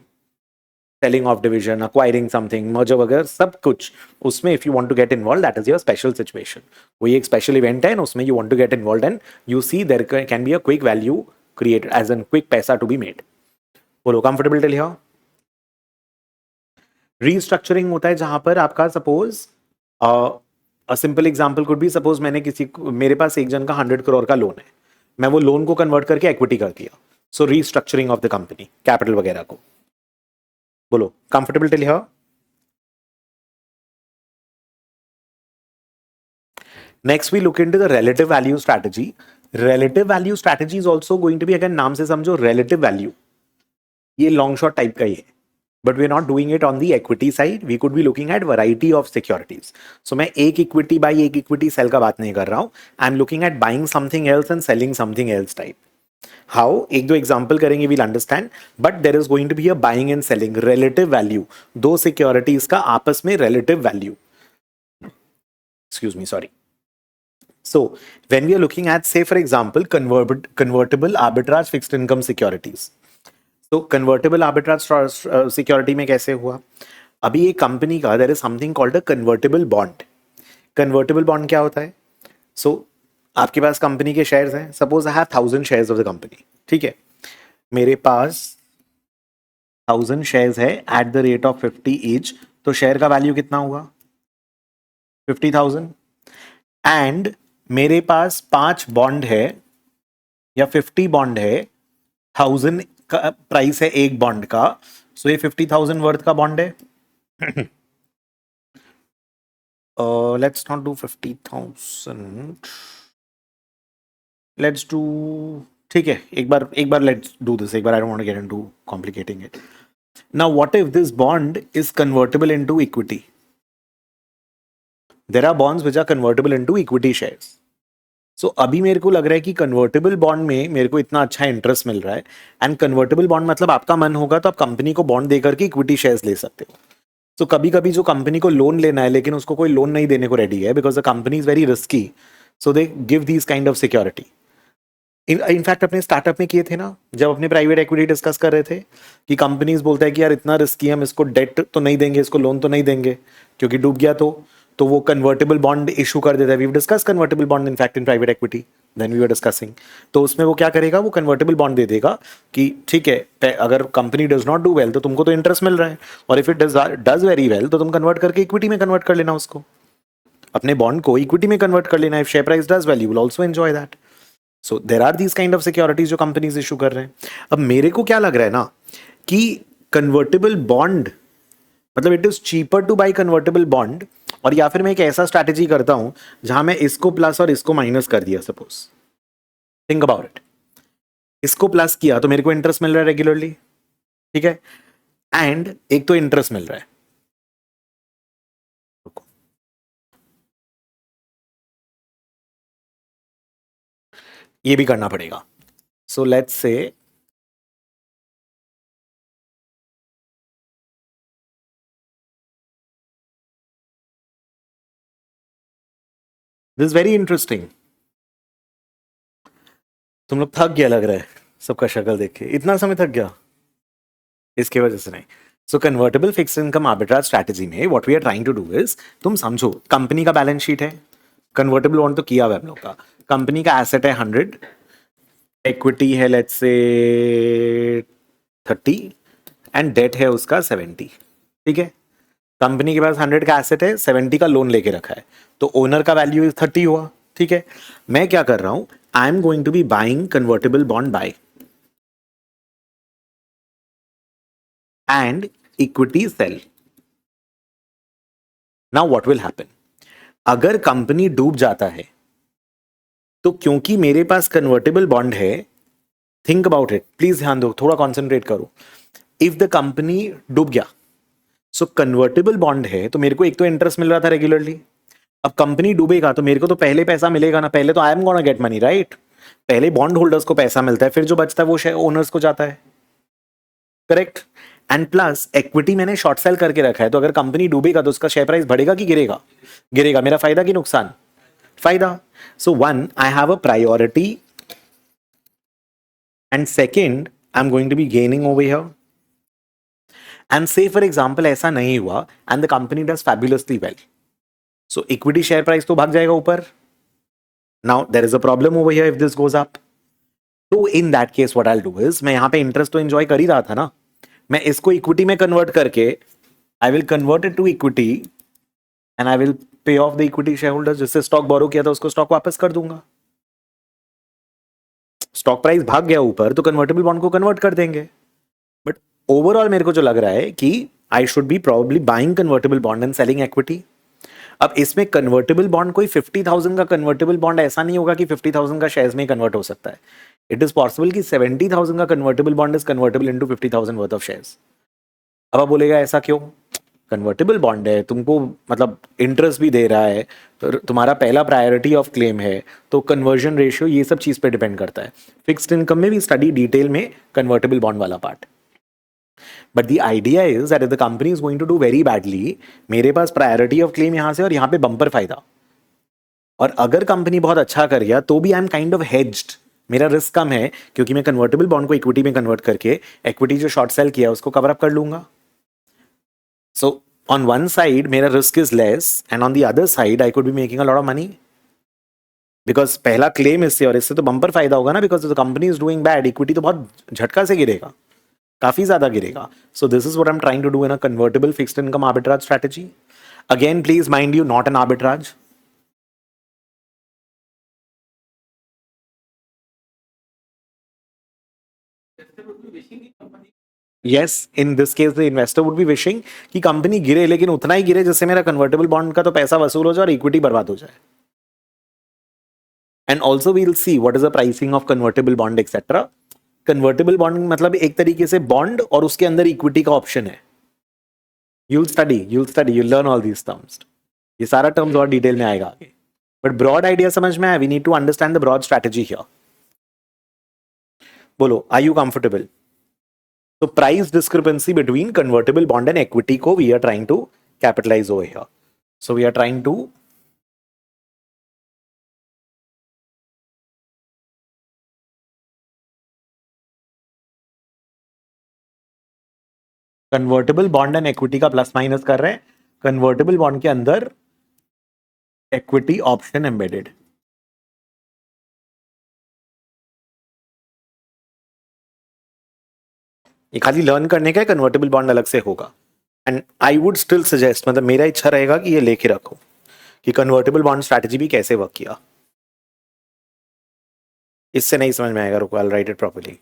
selling of division, acquiring something, merger वगैरह सब कुछ उसमें if you want to get involve that is your special situation. कोई एक स्पेशल इवेंट है उसमें you want to get involve and you see there can be a quick value created as an quick पैसा to be made. बोलो, comfortable till here? Restructuring होता है जहां पर आपका suppose a simple example could be suppose मैंने मेरे पास एक जन का 100 करोड़ का लोन है, मैं वो लोन को कन्वर्ट करके इक्विटी कर दिया. So restructuring of the company, capital वगैरह को. बोलो, comfortable till here? Next we look into the relative value strategy. Relative value strategy is also going to be, अगर नाम से समझो रिलेटिव वैल्यू, ये लॉन्ग शॉट टाइप का ही है. But we're not doing it on the equity side. We could be looking at variety of securities. So मैं एक equity buy एक equity sell का बात नहीं कर रहा हूँ. I'm looking at buying something else and selling something else type. How? एक दो example करेंगे, we'll understand. But there is going to be a buying and selling relative value. दो securities का आपस में relative value. Excuse me, sorry. So when we are looking at, say for example, convertible arbitrage fixed income securities. तो convertible arbitrage security में कैसे हुआ? अभी एक कंपनी का there is something called a convertible bond. Convertible bond क्या होता है? सो आपके पास कंपनी के शेयर्स हैं, suppose I have 1000 shares of the company, ठीक है. मेरे पास 1000 शेयर्स है at the rate of 50 each, तो शेयर का वैल्यू कितना होगा? 50,000। एंड मेरे पास 5 बॉन्ड है या 50 बॉन्ड है, 1000 का प्राइस है एक बॉन्ड का, सो ये 50,000 वर्थ का बॉन्ड है। Let's not do 50,000, let's do, ठीक है, एक बार लेट्स डू दिस, एक बार, I don't want to get into complicating it. Now what if this bond is convertible into equity? There are bonds which are convertible into equity shares. So अभी मेरे को लग रहा है कि कन्वर्टेबल बॉन्ड में मेरे को इतना अच्छा इंटरेस्ट मिल रहा है, एंड कन्वर्टेबल बॉन्ड मतलब आपका मन होगा तो आप कंपनी को बॉन्ड देकर के इक्विटी शेयर्स ले सकते हो। तो कभी कभी जो कंपनी को लोन लेना है लेकिन उसको कोई लोन नहीं देने को रेडी है because the company is very risky, so they give these kind of security. In fact अपने स्टार्टअप में किए थे ना, जब अपने प्राइवेट इक्विटी डिस्कस कर रहे थे कि कंपनीज बोलता है कि यार इतना रिस्की, हम इसको डेट तो नहीं देंगे, इसको लोन तो नहीं देंगे क्योंकि डूब गया तो वो कन्वर्टेबल बॉन्ड इशू कर देता है। We discuss convertible bond in fact in private equity, then we were discussing. तो उसमें वो क्या करेगा, वो कन्वर्टेबल बॉन्ड दे देगा कि ठीक है, अगर company does not do well तो तुमको तो इंटरेस्ट मिल रहा है, और if it does very well तो तुम कन्वर्ट करके इक्विटी में कन्वर्ट कर लेना, उसको अपने बॉन्ड को इक्विटी में कन्वर्ट कर लेना। If share price does well you will also enjoy that. So there are these kind of securities जो कंपनीज इशू कर रहे हैं। अब मेरे को क्या लग रहा है ना कि कन्वर्टेबल बॉन्ड मतलब it is cheaper two by convertible bond, और या फिर मैं एक ऐसा स्ट्रैटेजी करता हूं जहां मैं इसको प्लस और इसको माइनस कर दिया, सपोज थिंक अबाउट इट, इसको प्लस किया तो मेरे को इंटरेस्ट मिल रहा है रेगुलरली, ठीक है, एंड एक तो इंटरेस्ट मिल रहा है, ये भी करना पड़ेगा। So let's say this very interesting. तुम लोग थक गया लग रहा है सबका शक्ल देख के, इतना समय थक गया इसके वजह से नहीं। So convertible fix income arbitrage strategy में what we are trying to do is, तुम समझो कंपनी का बैलेंस शीट है, कन्वर्टेबल बॉन्ड तो किया हुआ है हम लोग का, कंपनी का एसेट है 100, इक्विटी है लेट्स से 30, एंड डेट है उसका 70, ठीक है। कंपनी के पास 100 का एसेट है, 70 का लोन लेके रखा है, तो ओनर का वैल्यू 30 हुआ, ठीक है। मैं क्या कर रहा हूं, I am going to be buying convertible bond buy and equity sell. Now what will happen, अगर कंपनी डूब जाता है तो क्योंकि मेरे पास कन्वर्टेबल बॉन्ड है, थिंक अबाउट इट प्लीज, ध्यान दो, थोड़ा कॉन्सेंट्रेट करो। इफ द कंपनी डूब गया, सो कन्वर्टेबल बॉन्ड है तो मेरे को एक तो इंटरेस्ट मिल रहा था रेगुलरली, अब कंपनी डूबेगा तो मेरे को तो पहले पैसा मिलेगा ना, पहले तो आई am gonna get money right, पहले बॉन्ड होल्डर्स को पैसा मिलता है, फिर जो बचता है वो शेयर ओनर्स को जाता है, करेक्ट। एंड प्लस इक्विटी मैंने शॉर्ट सेल करके रखा है, तो अगर कंपनी डूबेगा तो उसका शेयर प्राइस बढ़ेगा कि गिरेगा? गिरेगा। मेरा फायदा कि नुकसान? फायदा। So one, I have a priority, and second I am going to be gaining over here. And say for example ऐसा नहीं हुआ and the company does fabulously well, so equity share price तो भाग जाएगा ऊपर। Now there is a problem over here if this goes up, तो in that case what I will do is, मैं यहां पे इंटरेस्ट तो एंजॉय कर ही रहा था ना, मैं इसको इक्विटी में कन्वर्ट करके I will convert it to equity and I will pay off the equity share holders, जिससे स्टॉक बोरो किया था उसको स्टॉक वापस कर दूंगा। स्टॉक प्राइस भाग गया ऊपर तो कन्वर्टेबल बॉन्ड को कन्वर्ट कर देंगे। बट ओवरऑल मेरे को जो लग रहा है कि I should be probably buying convertible bond and selling equity. अब इसमें कन्वर्टेबल बॉन्ड कोई 50,000 का कन्वर्टेबल बॉन्ड ऐसा नहीं होगा कि 50,000 का शेयर्स में कन्वर्ट हो सकता है। इट इज पॉसिबल कि 70,000 का convertible bond is convertible into 50,000 worth of shares. अब आप बोलेगा ऐसा क्यों? कन्वर्टेबल बॉन्ड है, तुमको मतलब इंटरेस्ट भी दे रहा है, तुम्हारा पहला प्रायोरिटी ऑफ क्लेम है, तो कन्वर्जन रेशियो ये सब चीज पे डिपेंड करता है। फिक्स्ड इनकम में भी स्टडी डिटेल में कन्वर्टेबल बॉन्ड वाला part. But the idea is that if the company is going to do very badly, मेरे पास प्रायोरिटी ऑफ क्लेम यहां से और यहां पे बम्पर फायदा, और अगर कंपनी बहुत अच्छा कर गया तो भी I am kind of hedged, मेरा रिस्क कम है क्योंकि मैं कन्वर्टेबल बॉन्ड को इक्विटी में कन्वर्ट करके इक्विटी जो शॉर्ट सेल किया उसको कवर अप कर लूंगा। So on one side मेरा risk is less and on the other side I could be making a lot of money because पहला क्लेम इससे और इससे तो बम्पर फायदा होगा ना, because the company is doing bad, equity तो बहुत झटका से गिरेगा, काफी ज्यादा गिरेगा. So this is what I'm trying to do in a convertible fixed income arbitrage strategy. Again, please mind you, not an arbitrage. Yes, in this case the investor would be wishing कि company गिरे, लेकिन उतना ही गिरे जिससे मेरा convertible bond का तो पैसा वसूल हो जाए और इक्विटी बर्बाद हो जाए. And also we'll see what is the pricing of convertible bond etcetera. Convertible bond मतलब एक तरीके से बॉन्ड और उसके अंदर इक्विटी का ऑप्शन है. you'll learn all these terms. ये सारा टर्म्स और डिटेल में आएगा आगे, बट ब्रॉड आइडिया समझ में आया. We need to understand the broad strategy here. बोलो, are you comfortable? So price discrepancy between convertible bond and equity को we are trying to capitalize over here. So we are trying to convertible bond and equity का plus minus कर रहे हैं. Convertible bond के अंदर equity option embedded. ये खाली learn करने का कन्वर्टेबल बॉन्ड अलग से होगा. And I would still suggest, मतलब मेरा इच्छा रहेगा कि ये लेके रखो कि कन्वर्टेबल बॉन्ड स्ट्रैटेजी भी कैसे वर्क किया. इससे नहीं समझ में आएगा, रुको, I will write it properly.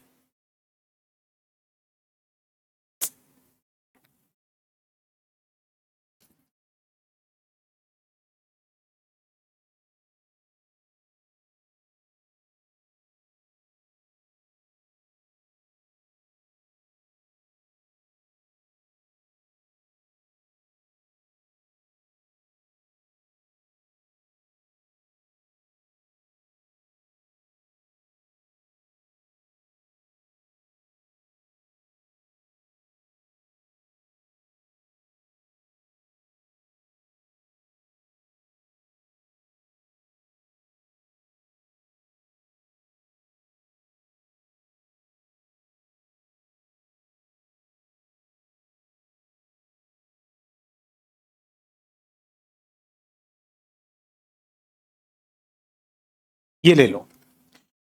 ये ले लो,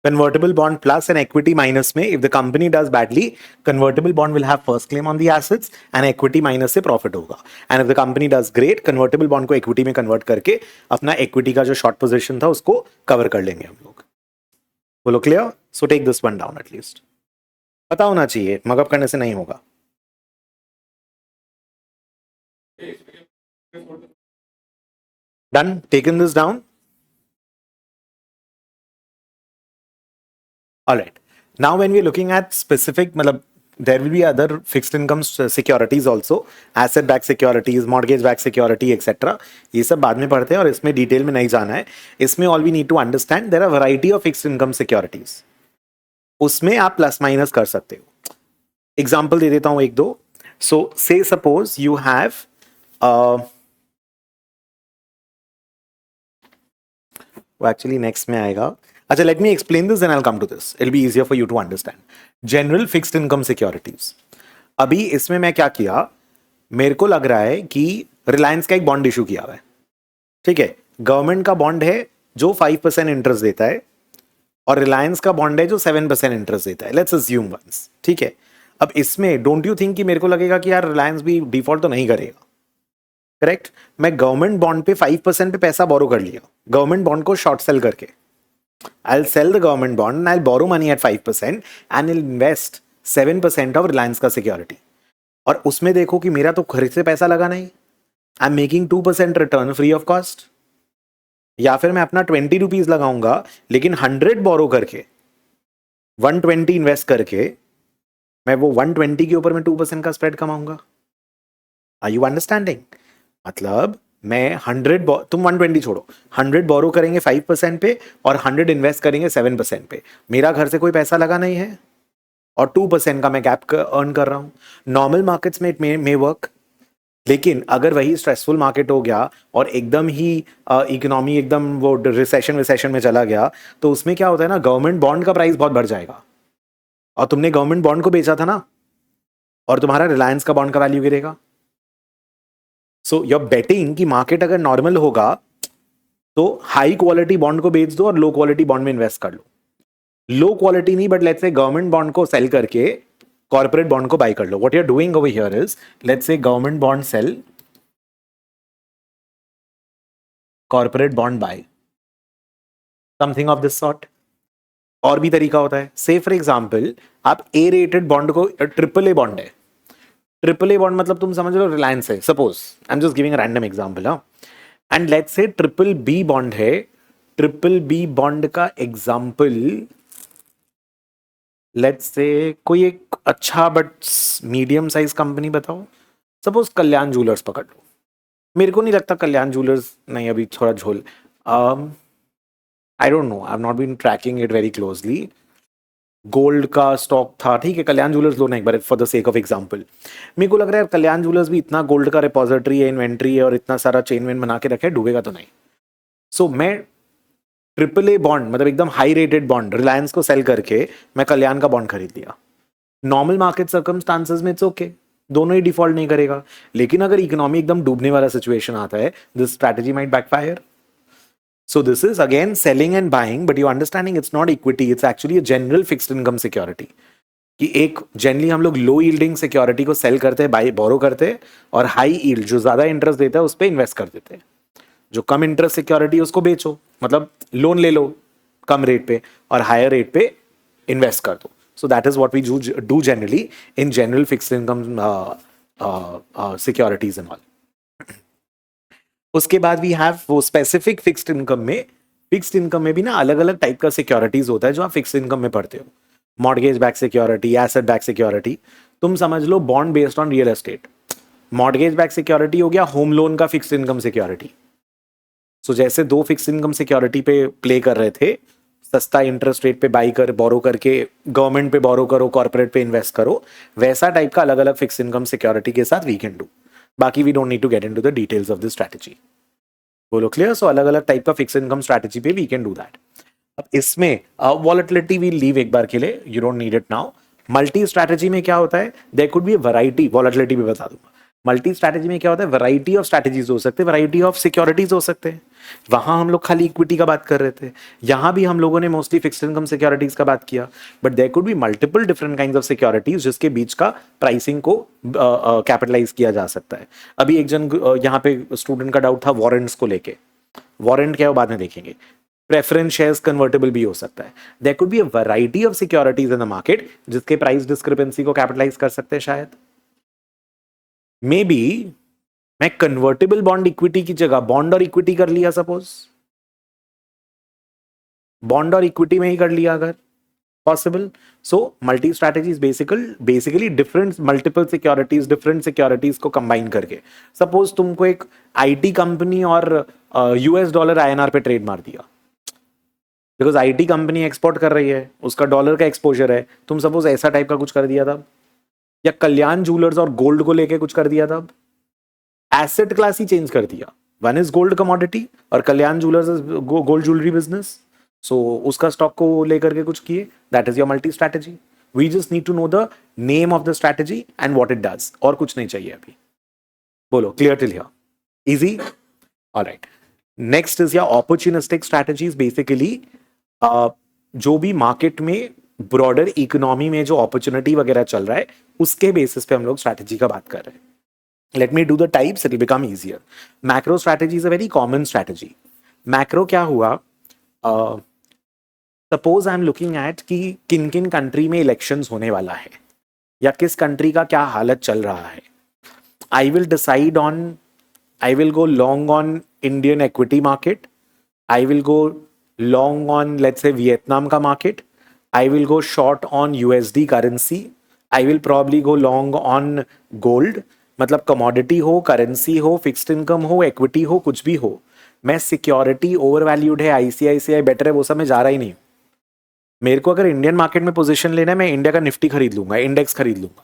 convertible bond plus and equity minus में if the company does badly, convertible bond will have first claim on the assets and equity minus से profit होगा. And if the company does great, convertible bond को equity में convert करके अपना equity का जो short position था उसको cover कर लेंगे हम लोग. बोलो clear? So take this one down at least. पता होना चाहिए, मगअप करने से नहीं होगा. Done? Taken this down? All right. Now, when we're looking at specific, there will be other fixed income securities also, asset-backed securities, mortgage-backed security, etc. ये सब बाद में पढ़ते हैं और इसमें डिटेल में नहीं जाना है. इसमें all we need to understand there are variety of fixed income securities. उसमें आप प्लस माइनस कर सकते हो. एग्जाम्पल दे देता हूं एक दो. So say suppose you have वो एक्चुअली नेक्स्ट में आएगा. अच्छा, let me explain this and I will come to this. It will be easier for you to understand. General fixed income securities. अभी इसमें मैं क्या किया, मेरे को लग रहा है कि रिलायंस का एक बॉन्ड इशू किया हुआ है. ठीक है, गवर्नमेंट का बॉन्ड है जो 5% इंटरेस्ट देता है और रिलायंस का बॉन्ड है जो 7% इंटरेस्ट देता है. Let's assume once. ठीक है, अब इसमें डोंट यू थिंक कि मेरे को लगेगा कि यार रिलायंस भी डिफॉल्ट तो नहीं करेगा. करेक्ट. मैं गवर्नमेंट बॉन्ड पे 5% पे पैसा बोरो कर लिया, गवर्नमेंट बॉन्ड को शॉर्ट सेल करके. I'll sell the government bond and I'll borrow money at 5% and I'll invest 7% of Reliance का security. और उसमें देखो कि मेरा तो खरीद से पैसा लगा नहीं. I'm making 2% return free of cost. या फिर मैं अपना 20 रुपीज लगाऊंगा लेकिन 100 बोरो करके 120 इन्वेस्ट करके मैं वो 120 के ऊपर मैं 2% का स्प्रेड कमाऊंगा. Are you understanding? मतलब मैं 100 तुम 120 छोड़ो, 100 बोरो करेंगे 5% पे और 100 इन्वेस्ट करेंगे 7% पे. मेरा घर से कोई पैसा लगा नहीं है और 2% का मैं गैप अर्न कर रहा हूं. नॉर्मल मार्केट्स में इट मे वर्क, लेकिन अगर वही स्ट्रेसफुल मार्केट हो गया और एकदम ही इकोनॉमी एकदम वो रिसेशन में चला गया तो उसमें क्या होता है ना, गवर्नमेंट बॉन्ड का प्राइस बहुत बढ़ जाएगा. और तुमने गवर्नमेंट बॉन्ड को बेचा था ना, और तुम्हारा रिलायंस का बॉन्ड का वैल्यू गिरेगा. सो योर बेटिंग कि मार्केट अगर नॉर्मल होगा तो हाई क्वालिटी बॉन्ड को बेच दो और लो क्वालिटी बॉन्ड में इन्वेस्ट कर लो. लो क्वालिटी नहीं, but let's say government bond को सेल करके कॉर्पोरेट बॉन्ड को बाय कर लो. What you are doing over here is, let's say government bond sell, corporate bond buy, something of this sort. और भी तरीका होता है. से फॉर एग्जाम्पल आप ए रेटेड बॉन्ड को, ट्रिपल ए बॉन्ड है, ट्रिपल ए बॉन्ड मतलब तुम समझ लो रिलायंस है, suppose I am just giving random example. हाँ, and let's say triple B bond है. ट्रिपल बी बॉन्ड का एग्जाम्पल लेट्स से कोई एक अच्छा बट मीडियम साइज कंपनी बताओ. सपोज कल्याण ज्वेलर्स पकड़ लो. मेरे को नहीं लगता कल्याण ज्वेलर्स, नहीं अभी थोड़ा झोल, I don't know, I have not been tracking it very closely. Gold का स्टॉक था, ठीक है, कल्याण ज्वेलर्स लो ना एक बार for the sake of example. मेरे को लग रहा है कल्याण ज्वेलर्स भी इतना गोल्ड का रिपोजिटरी है, इन्वेंट्री है और इतना सारा चेन वेन बना के रखे, डूबेगा तो नहीं. सो मैं ट्रिपल ए बॉन्ड मतलब एकदम हाई रेटेड बॉन्ड रिलायंस को सेल करके मैं कल्याण का बॉन्ड खरीद लिया. नॉर्मल मार्केट सर्कमस्टांसेस में इट्स ओके, दोनों ही डिफॉल्ट नहीं करेगा. लेकिन अगर इकोनॉमी एकदम डूबने वाला सिचुएशन आता है, this strategy might backfire. So this is again selling and buying, but you understanding it's not equity, it's actually a general fixed income security. कि एक जनरली हम लोग लो यील्डिंग सिक्योरिटी को सेल करते हैं, बाय बोरो करते हैं, और हाई यील्ड जो ज्यादा इंटरेस्ट देता है उस पर इन्वेस्ट कर देते हैं. जो कम इंटरेस्ट सिक्योरिटी उसको बेचो, मतलब लोन ले लो कम रेट पे और हायर रेट पे इन्वेस्ट कर दो. So that is what we do generally in general fixed income securities and all. उसके बाद वी हैव वो स्पेसिफिक फिक्स्ड इनकम में, फिक्स्ड इनकम में भी ना अलग अलग टाइप का सिक्योरिटीज होता है जो आप फिक्स्ड इनकम में पढ़ते हो. Mortgage back security, asset back security. तुम समझ लो bond based on real estate. Mortgage back security हो गया होम लोन का फिक्स्ड इनकम सिक्योरिटी. सो जैसे दो फिक्स्ड इनकम सिक्योरिटी पे प्ले कर रहे थे, सस्ता इंटरेस्ट रेट पे बाई कर बोरो करके गवर्नमेंट पे बोरो करो, कॉर्पोरेट पे इन्वेस्ट करो, वैसा टाइप का अलग अलग फिक्स्ड इनकम सिक्योरिटी के साथ वी कैन डू. बाकी we don't need to get into the details of this strategy. बोलो क्लियर. सो अलग अलग टाइप का फिक्स्ड इनकम स्ट्रैटेजी पे वी कैन डू दैट. अब इसमें वॉलेटिलिटी वी लीव एक बार के लिए, you don't need it now. Multi strategy में क्या होता है, there could be a variety, volatility भी बता दूंगा. मल्टी स्ट्रैटेजी में क्या होता है, वैरायटी ऑफ स्ट्रैटेजीज हो सकते हैं, वैरायटी ऑफ सिक्योरिटीज हो सकते हैं. वहां हम लोग खाली इक्विटी का बात कर रहे थे, यहां भी हम लोगों ने मोस्टली फिक्स्ड इनकम सिक्योरिटीज का बात किया. But there could be multiple different kinds of securities जिसके बीच का प्राइसिंग को कैपिटलाइज किया जा सकता है. अभी एक जन यहाँ पे स्टूडेंट का डाउट था वारंट्स को लेके. वारंट क्या है वो बाद में देखेंगे. प्रेफरेंस शेयर्स कन्वर्टेबल भी हो सकता है. There could be a variety of securities in the market जिसके प्राइस डिस्क्रिपेंसी को कैपिटलाइज कर सकते हैं शायद. मे बी मैं कन्वर्टेबल बॉन्ड इक्विटी की जगह बॉन्ड और इक्विटी कर लिया, सपोज बॉन्ड और इक्विटी में ही कर लिया अगर possible. So multi strategies basically different multiple securities, different securities को कंबाइन करके. सपोज तुमको एक आईटी कंपनी और यूएस डॉलर आईएनआर पे ट्रेड मार दिया, बिकॉज आईटी कंपनी एक्सपोर्ट कर रही है, उसका डॉलर का एक्सपोजर है. तुम सपोज ऐसा टाइप का कुछ कर दिया था, या कल्याण ज्वेलर्स और गोल्ड को लेके कुछ कर दिया था. एसेट क्लास ही चेंज कर दिया. वन इज गोल्ड कमोडिटी और Kalyan Jewellers is gold jewellery business. So उसका स्टॉक को लेकर के कुछ किए, that is your multi strategy. We just need to know the name of the strategy and what it does, और कुछ नहीं चाहिए अभी. बोलो clear till here, easy. Alright, next is your opportunistic strategies. Basically जो भी मार्केट में broader economy में जो अपॉर्चुनिटी वगैरह चल रहा है उसके बेसिस पे हम लोग स्ट्रैटेजी का बात कर रहे हैं. Let me do the types, it will become easier. Macro strategy is a very common strategy. Macro क्या हुआ, suppose I am looking at कि किन किन कंट्री में इलेक्शंस होने वाला है या किस कंट्री का क्या हालत चल रहा है. I will decide on, I will go long on Indian equity market. I will go long on let's say Vietnam का market. I will go short on USD currency. I will probably go long on gold. मतलब commodity हो, currency हो, fixed income हो, equity हो, कुछ भी हो. मैं सिक्योरिटी ओवर वैल्यूड है, आईसीआईसीआई बेटर है, वो सब मैं जा रहा ही नहीं. मेरे को अगर इंडियन मार्केट में पोजीशन लेना है, मैं इंडिया का निफ्टी खरीद लूंगा, इंडेक्स खरीद लूंगा,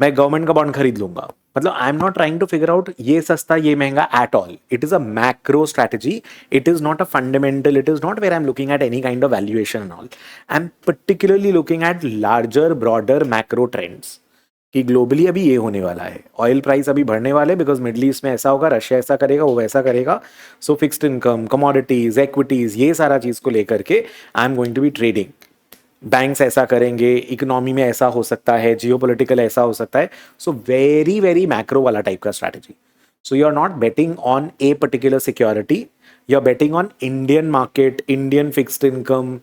मैं गवर्नमेंट का बॉन्ड खरीद लूंगा. मतलब I am not trying to figure out ये सस्ता ये महंगा at all. It is a macro strategy. It is not a fundamental. It is not where I am looking at any kind of valuation and all. I am particularly looking at larger broader macro trends कि globally अभी ये होने वाला है. Oil price अभी बढ़ने वाले because middle east में ऐसा होगा, रशिया ऐसा करेगा, वो वैसा करेगा. So fixed income, commodities, equities, ये सारा चीज को लेकर के I am going to be trading. Banks ऐसा करेंगे, इकोनॉमी में ऐसा हो सकता है, जियोपॉलिटिकल ऐसा हो सकता है. सो वेरी वेरी मैक्रो वाला टाइप का strategy. So you are not betting on a particular security, you are betting on Indian market, Indian fixed income,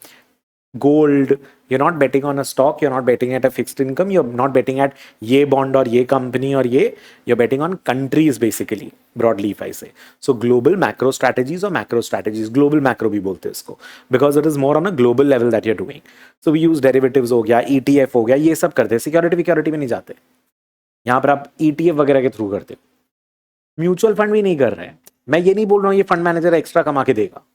gold. You're not betting on a stock, you're not betting at a fixed income, you're not betting at ये bond और ये company और ये, you're betting on countries basically, broadly if I say. So global macro strategies or macro strategies, global macro भी बोलते हैं इसको, because it is more on a global level that you're doing. So we use derivatives हो गया, ETF हो गया, ये सब करते हैं. सिक्योरिटी में नहीं जाते, यहाँ पर आप ETF वगैरह के थ्रू करते हो. म्यूचुअल फंड भी नहीं कर रहे हैं. मैं ये नहीं बोल रहा हूँ ये फंड मैनेजर एक्स्ट्रा कमा के देगा.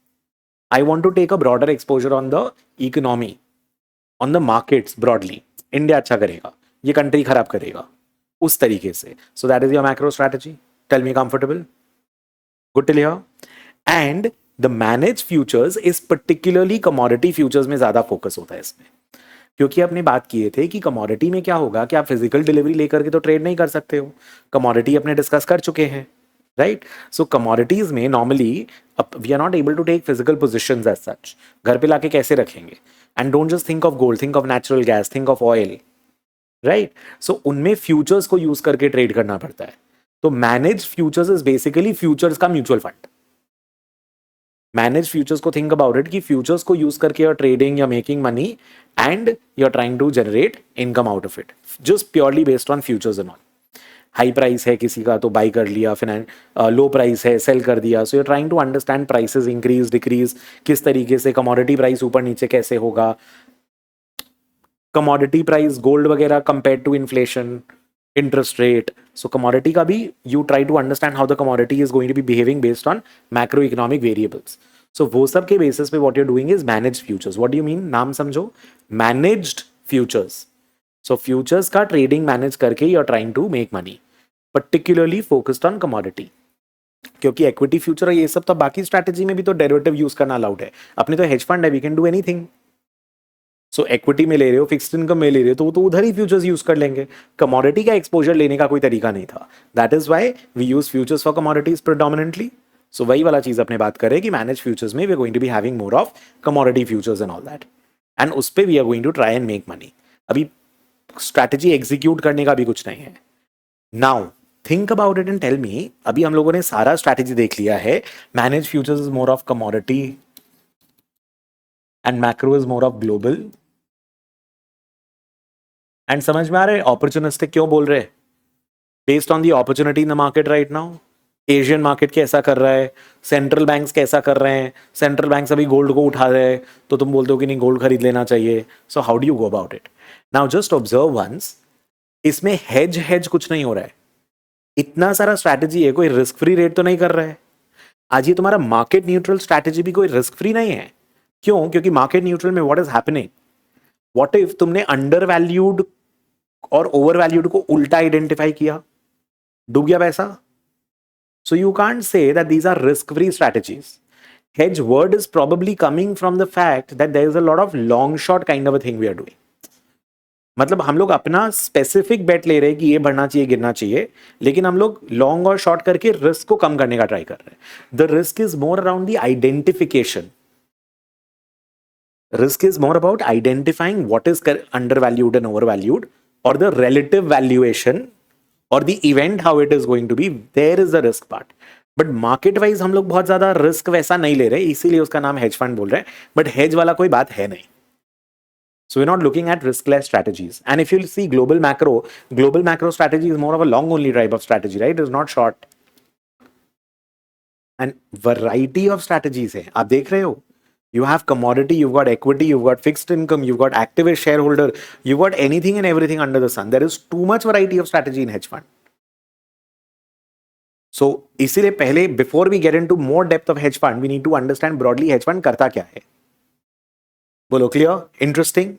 I want to take a broader exposure on the economy, on the markets broadly. India अच्छा करेगा, ये कंट्री खराब करेगा, उस तरीके से. So that is your macro strategy. Tell me comfortable? Good till here? And the managed futures is particularly commodity futures में ज़्यादा फोकस होता है इसमें, क्योंकि आपने बात किए थे कि कमोडिटी में क्या होगा कि आप फिजिकल डिलीवरी लेकर के तो ट्रेड नहीं कर सकते हो. कमोडिटी अपने डिस्कस कर चुके हैं, राइट. सो कमोडिटीज में normally we are not able to take physical positions as such. घर पे लाके कैसे रखेंगे? And don't just think of gold, think of natural gas, think of oil, right. So उनमें फ्यूचर्स को यूज करके trade करना पड़ता है. तो manage futures is basically futures का म्यूचुअल फंड. मैनेज फ्यूचर्स को थिंक अबाउट इट कि फ्यूचर्स को यूज करके you're trading, you're making money and you're trying to generate income out of it, just purely based on futures and all. High price है किसी का तो by कर लिया, लो प्राइस है सेल कर दिया. So you are trying to understand prices increase decrease किस तरीके से, कमोडिटी प्राइस ऊपर नीचे कैसे होगा, कमोडिटी प्राइस गोल्ड वगैरह compare to inflation, interest rate. So commodity का भी you try to understand how the commodity is going to be behaving based on macro economic variables. So वो सब के बेसिस पे what you doing is manage futures. What do you mean? नाम समझो, managed futures. So futures का trading manage करके you are trying to make money, particularly focused on commodity. क्योंकि equity future ये सब तो बाकी स्ट्रैटेजी में भी तो डेरिवेटिव यूज करना अलाउड है. अपने तो हेज फंड है, we can do anything. So equity में ले रहे हो, फिक्स्ड इनकम में ले रहे हो, तो उधर ही फ्यूचर्स यूज कर लेंगे. कमोडिटी का एक्सपोजर लेने का कोई तरीका नहीं था. That is why we use futures for commodities predominantly. So वही वाला चीज अपने बात करें कि मैनेज फ्यूचर्स में we are going to be having more of commodity futures and all that, and उस पर we are going to try and make money. अभी स्ट्रैटेजी एग्जीक्यूट करने का भी कुछ नहीं है. Now think about it and tell me. अभी हम लोगों ने सारा स्ट्रैटेजी देख लिया है. Manage futures is more of commodity and macro is more of global. And समझ में आ रहा है अपॉर्चुनिस्टिक क्यों बोल रहे हैं? Based on the opportunity in the market right now. Asian market कैसा कर रहा है, सेंट्रल बैंक्स कैसा कर रहे हैं. सेंट्रल बैंक्स अभी गोल्ड को उठा रहे हैं, तो तुम बोलते हो कि नहीं गोल्ड खरीद लेना चाहिए. So how do you go about it? Now just observe once, इसमें हेज कुछ नहीं हो रहा है. इतना सारा स्ट्रैटेजी है, कोई रिस्क फ्री रेट तो नहीं कर रहा है. आज ये तुम्हारा मार्केट न्यूट्रल स्ट्रैटेजी भी कोई रिस्क फ्री नहीं है. क्यों? क्योंकि मार्केट न्यूट्रल में what is happening, what if तुमने अंडर वैल्यूड और ओवर वैल्यूड को उल्टा आइडेंटिफाई किया, डूब गया पैसा. So you can't say that these are risk free strategies. Hedge word is probably coming from the fact that there is a lot of long short kind of a thing we are doing. मतलब हम लोग अपना specific बेट ले रहे हैं कि ये बढ़ना चाहिए गिरना चाहिए, लेकिन हम लोग लॉन्ग और शॉर्ट करके रिस्क को कम करने का ट्राई कर रहे हैं. The risk is more around the identification. Risk is more about identifying what is undervalued and overvalued, or the relative valuation, or the event how it is going to be. There is the risk part. But market wise हम लोग बहुत ज्यादा risk वैसा नहीं ले रहे, इसीलिए उसका नाम हेज फंड बोल रहे हैं. बट हेज वाला कोई बात है नहीं. So we're not looking at riskless strategies. And if you see global macro strategy is more of a long only type of strategy, right? It's not short. And variety of strategies है, आप देख रहे हो. You have commodity, you've got equity, you've got fixed income, you've got activist shareholder, you've got anything and everything under the sun. There is too much variety of strategy in hedge fund. So इसीलिए पहले before we get into more depth of hedge fund, we need to understand broadly hedge fund करता क्या है. बोलो, clear? Interesting?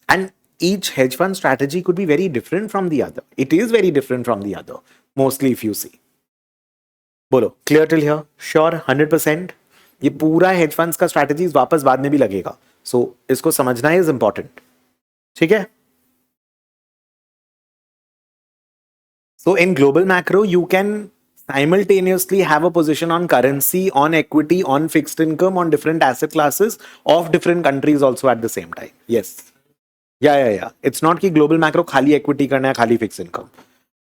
And each hedge fund strategy could be very different from the other. It is very different from the other, mostly if you see. बोलो, clear till here? Sure, 100%? ये पूरा hedge funds का strategies वापस बाद में भी लगेगा. So इसको समझना is important. ठीक है? So in global macro, you can simultaneously have a position on currency, on equity, on fixed income, on different asset classes of different countries also at the same time. Yes. या it's not कि global macro खाली equity करना है, खाली fix income.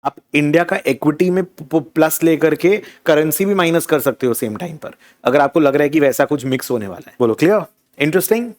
आप India का equity में plus लेकर के करेंसी भी माइनस कर सकते हो सेम टाइम पर, अगर आपको लग रहा है कि वैसा कुछ मिक्स होने वाला है. बोलो, क्लियर? इंटरेस्टिंग.